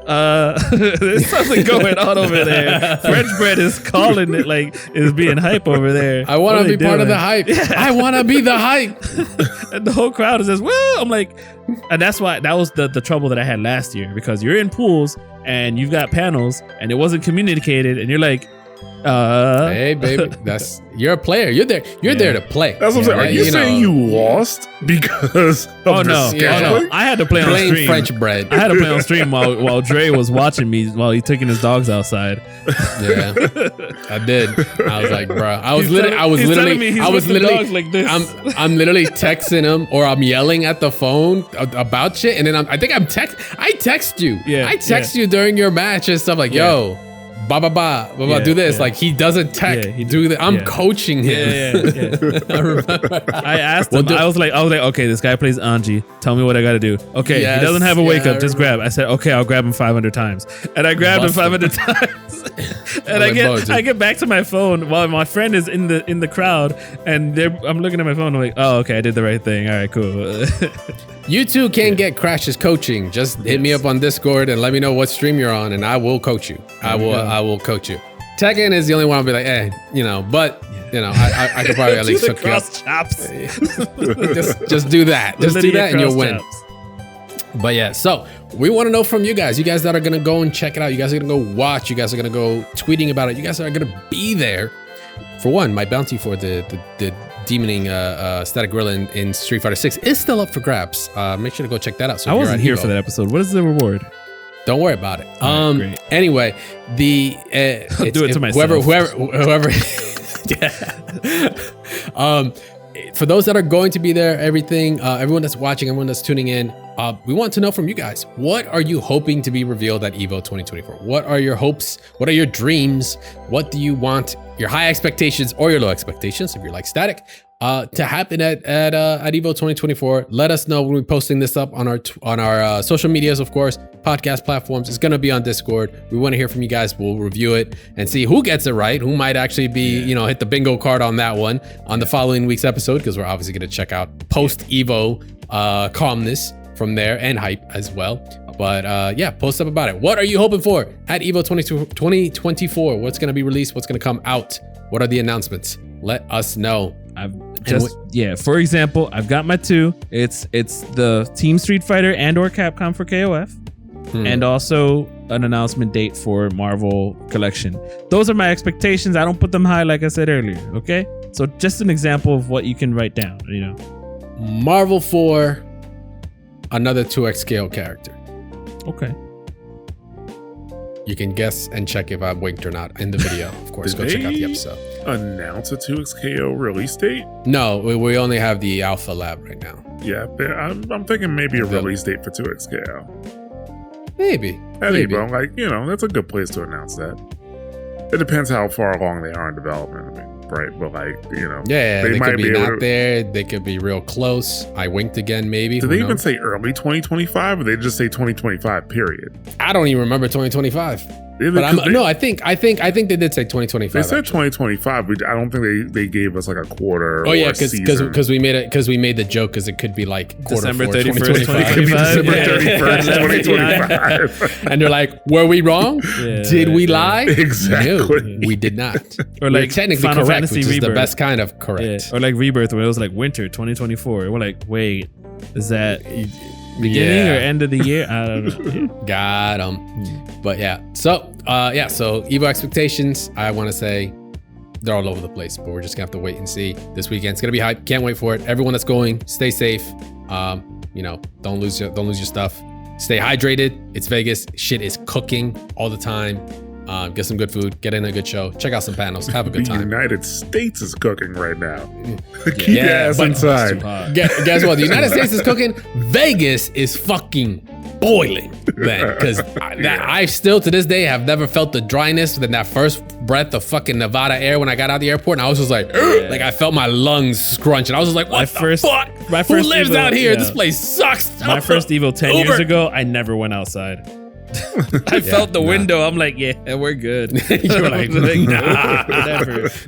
there's something going on over there. French bread is calling it, like is being hype over there. I want to be part of the hype. Yeah. I want to be the hype. And the whole crowd is just, well, I'm like, and that's why that was the trouble that I had last year, because you're in pools and you've got panels and it wasn't communicated and you're like, hey baby, you're a player. You're there. You're there to play. That's what I'm saying. Are you saying you lost because of no. I had to play on stream. French bread. I had to play on stream while Dre was watching me while he taking his dogs outside. Yeah, I did. I was like, bro. I was literally like this. I'm literally texting him or I'm yelling at the phone about shit, and then I text you. Yeah, I text you during your match and stuff like, yo. do this. Like he doesn't tech, do that. I'm coaching him. I remember. I asked him. I was like, okay, this guy plays Anji. Tell me what I got to do. Okay, he doesn't have a wake up. Just grab. I said, okay, I'll grab him 500 times, and I grabbed him 500 times. And I get back to my phone while my friend is in the crowd, and I'm looking at my phone. I'm like, oh, okay, I did the right thing. All right, cool. You too can get Crash's coaching. Just hit me up on Discord and let me know what stream you're on, and I will coach you. I will coach you. Tekken is the only one I'll be like, but I could probably at least hook you up. Chops. just do that. Just do that and you'll win. Chops. But yeah, so we want to know from you guys that are going to go and check it out. You guys are going to go watch. You guys are going to go tweeting about it. You guys are going to be there. For one, my bounty for the demoning StaticGorilla in Street Fighter 6 is still up for grabs. Make sure to go check that out. So I wasn't here for that episode. What is the reward? Don't worry about it. Great. Anyway, I'll do it to myself. Whoever. For those that are going to be there, everyone that's watching, everyone that's tuning in, we want to know from you guys. What are you hoping to be revealed at EVO 2024? What are your hopes? What are your dreams? What do you want? Your high expectations or your low expectations, if you're like Static, to happen at EVO 2024. Let us know when we're posting this up on our social medias, of course, podcast platforms. It's gonna be on Discord. We want to hear from you guys. We'll review it and see who gets it right, who might actually be, hit the bingo card on that one on the following week's episode, because we're obviously gonna check out post EVO calmness from there and hype as well. But post up about it. What are you hoping for at EVO 2024? What's going to be released? What's going to come out? What are the announcements? Let us know. For example, I've got my 2. It's the Team Street Fighter and/or Capcom for KOF, and also an announcement date for Marvel Collection. Those are my expectations. I don't put them high, like I said earlier. Okay, so just an example of what you can write down. Marvel 4, another 2x scale character. Okay. You can guess and check if I winked or not in the video. Of course, go check out the episode. Announce a 2XKO release date? No, we only have the alpha lab right now. Yeah, I'm thinking maybe a release date for 2XKO. Maybe. Bro, that's a good place to announce that. It depends how far along they are in development. Right, but they might could be not there. They could be real close. I winked again, maybe. Did they even say early 2025, or they just say 2025? Period. I don't even remember 2025. But I think they did say 2025. They said 2025. I don't think they gave us like a quarter. Oh yeah, because we made the joke because it could be like quarter December 31st, 2025. December 31st, 2025. And they're like, were we wrong? Did we lie? Exactly. No, we did not. Or like technically Final correct, Fantasy which Rebirth. is the best kind of correct. Or like Rebirth, when it was like winter 2024. We're like, wait, is that beginning or end of the year? I don't know. Yeah. Got them. But so EVO expectations, I want to say they're all over the place, but we're just gonna have to wait and see. This weekend it's gonna be hype. Can't wait for it. Everyone that's going, stay safe. Don't lose your stuff. Stay hydrated. It's Vegas. Shit is cooking all the time. Get some good food. Get in a good show. Check out some panels. Have a good time. The United States is cooking right now. Keep your ass inside. Guess what? The United States is cooking. Vegas is fucking boiling, man. Because I still to this day have never felt the dryness than that first breath of fucking Nevada air when I got out of the airport, and I was just like I felt my lungs scrunch, and I was just like, what the fuck? Who lives out here? This place sucks. My first Evo 10 years ago, I never went outside. I felt the window. I'm like, yeah, we're good. You're like,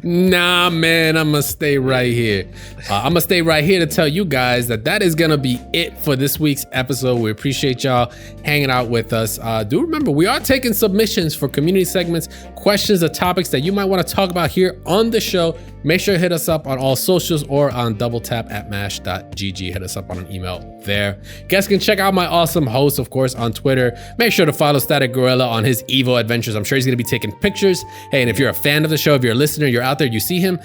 nah, man, I'm gonna stay right here. I'm gonna stay right here to tell you guys that is gonna be it for this week's episode. We appreciate y'all hanging out with us. Do remember, we are taking submissions for community segments, questions, or topics that you might want to talk about here on the show. Make sure to hit us up on all socials or on doubletap@mash.gg. Hit us up on an email there. You guys can check out my awesome host, of course, on Twitter. Make sure to follow StaticGorilla on his Evo adventures. I'm sure he's going to be taking pictures. Hey, and if you're a fan of the show, if you're a listener, you're out there, you see him,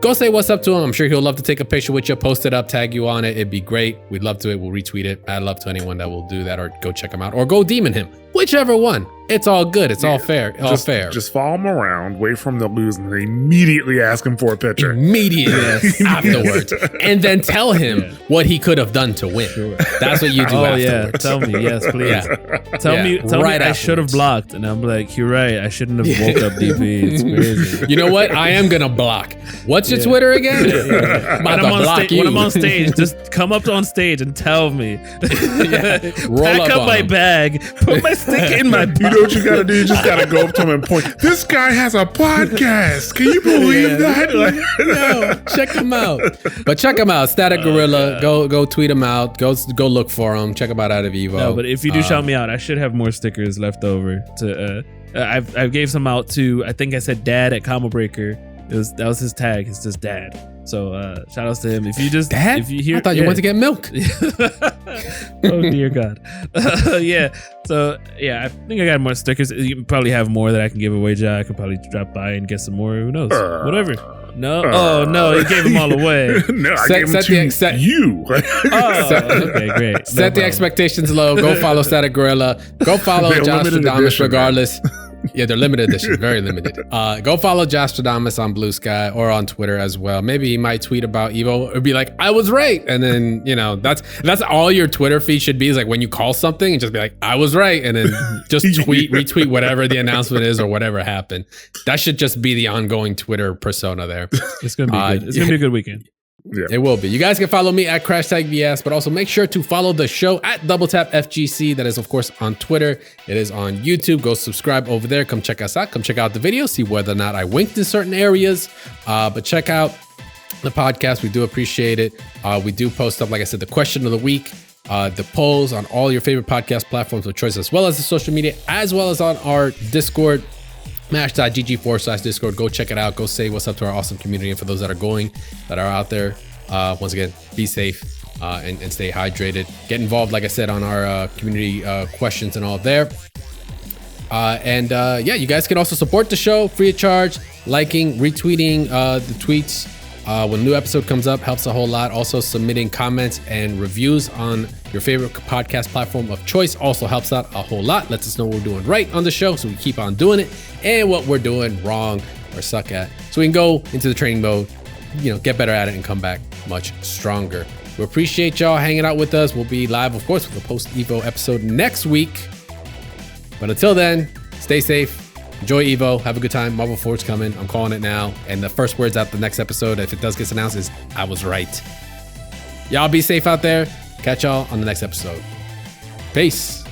go say what's up to him. I'm sure he'll love to take a picture with you, post it up, tag you on it. It'd be great. We'd love to. We'll retweet it. Add love to anyone that will do that, or go check him out, or go demon him. whichever one. It's all good. It's all fair. All fair. Just follow him around, wait for him to lose, and then immediately ask him for a picture. Immediately afterwards. And then tell him what he could have done to win. Sure. That's what you do afterwards. Yeah, tell me, yes, please. Yeah. Tell me right I should have blocked. And I'm like, you're right, I shouldn't have woke up DP. It's crazy. You know what? I am gonna block. What's your Twitter again? When I'm on stage, just come up on stage and tell me. Pack up my bag, put my stick in my You know what you gotta do? You just gotta go up to him and point. This guy has a podcast. Can you believe that? No, check him out. But check him out, StaticGorilla. Go tweet him out. Go look for him. Check him out of Evo. No, but if you do shout me out, I should have more stickers left over. I gave some out to. I think I said Dad at Combo Breaker. That was his tag. It's just Dad. So shout outs to him. If you just Dad? If you hear, I thought you went to get milk. Oh dear God. Yeah. So yeah, I think I got more stickers. You probably have more that I can give away, Jack. I could probably drop by and get some more. Who knows? Whatever. No. Oh no, you gave them all away. No, I gave them to you. Okay, great. Set the expectations low. Go follow StaticGorilla. Go follow Jostradamus regardless. Yeah, they're limited edition, very limited. Go follow Jostradamus on Blue Sky or on Twitter as well. Maybe he might tweet about Evo or be like, I was right. And then, that's all your Twitter feed should be, is like when you call something and just be like, I was right. And then just retweet whatever the announcement is or whatever happened. That should just be the ongoing Twitter persona there. It's going to be good. It's going to be a good weekend. Yeah. It will be. You guys can follow me at CrashTagVS, but also make sure to follow the show at DoubleTapFGC. That is, of course, on Twitter. It is on YouTube. Go subscribe over there. Come check us out. Come check out the video. See whether or not I winked in certain areas. But check out the podcast. We do appreciate it. We do post up, like I said, the question of the week, the polls on all your favorite podcast platforms of choice, as well as the social media, as well as on our Discord. Mash.gg/Discord. Go check it out. Go say what's up to our awesome community. And for those that are out there, once again, be safe and stay hydrated. Get involved, like I said, on our community questions and all there. You guys can also support the show free of charge, liking, retweeting the tweets when a new episode comes up. Helps a whole lot. Also, submitting comments and reviews on your favorite podcast platform of choice also helps out a whole lot. Lets us know what we're doing right on the show, so we keep on doing it, and what we're doing wrong or suck at, so we can go into the training mode, get better at it and come back much stronger. We appreciate y'all hanging out with us. We'll be live, of course, with a post-Evo episode next week. But until then, stay safe. Enjoy Evo. Have a good time. Marvel Forge coming. I'm calling it now. And the first words out the next episode, if it does get announced, is I was right. Y'all be safe out there. Catch y'all on the next episode. Peace.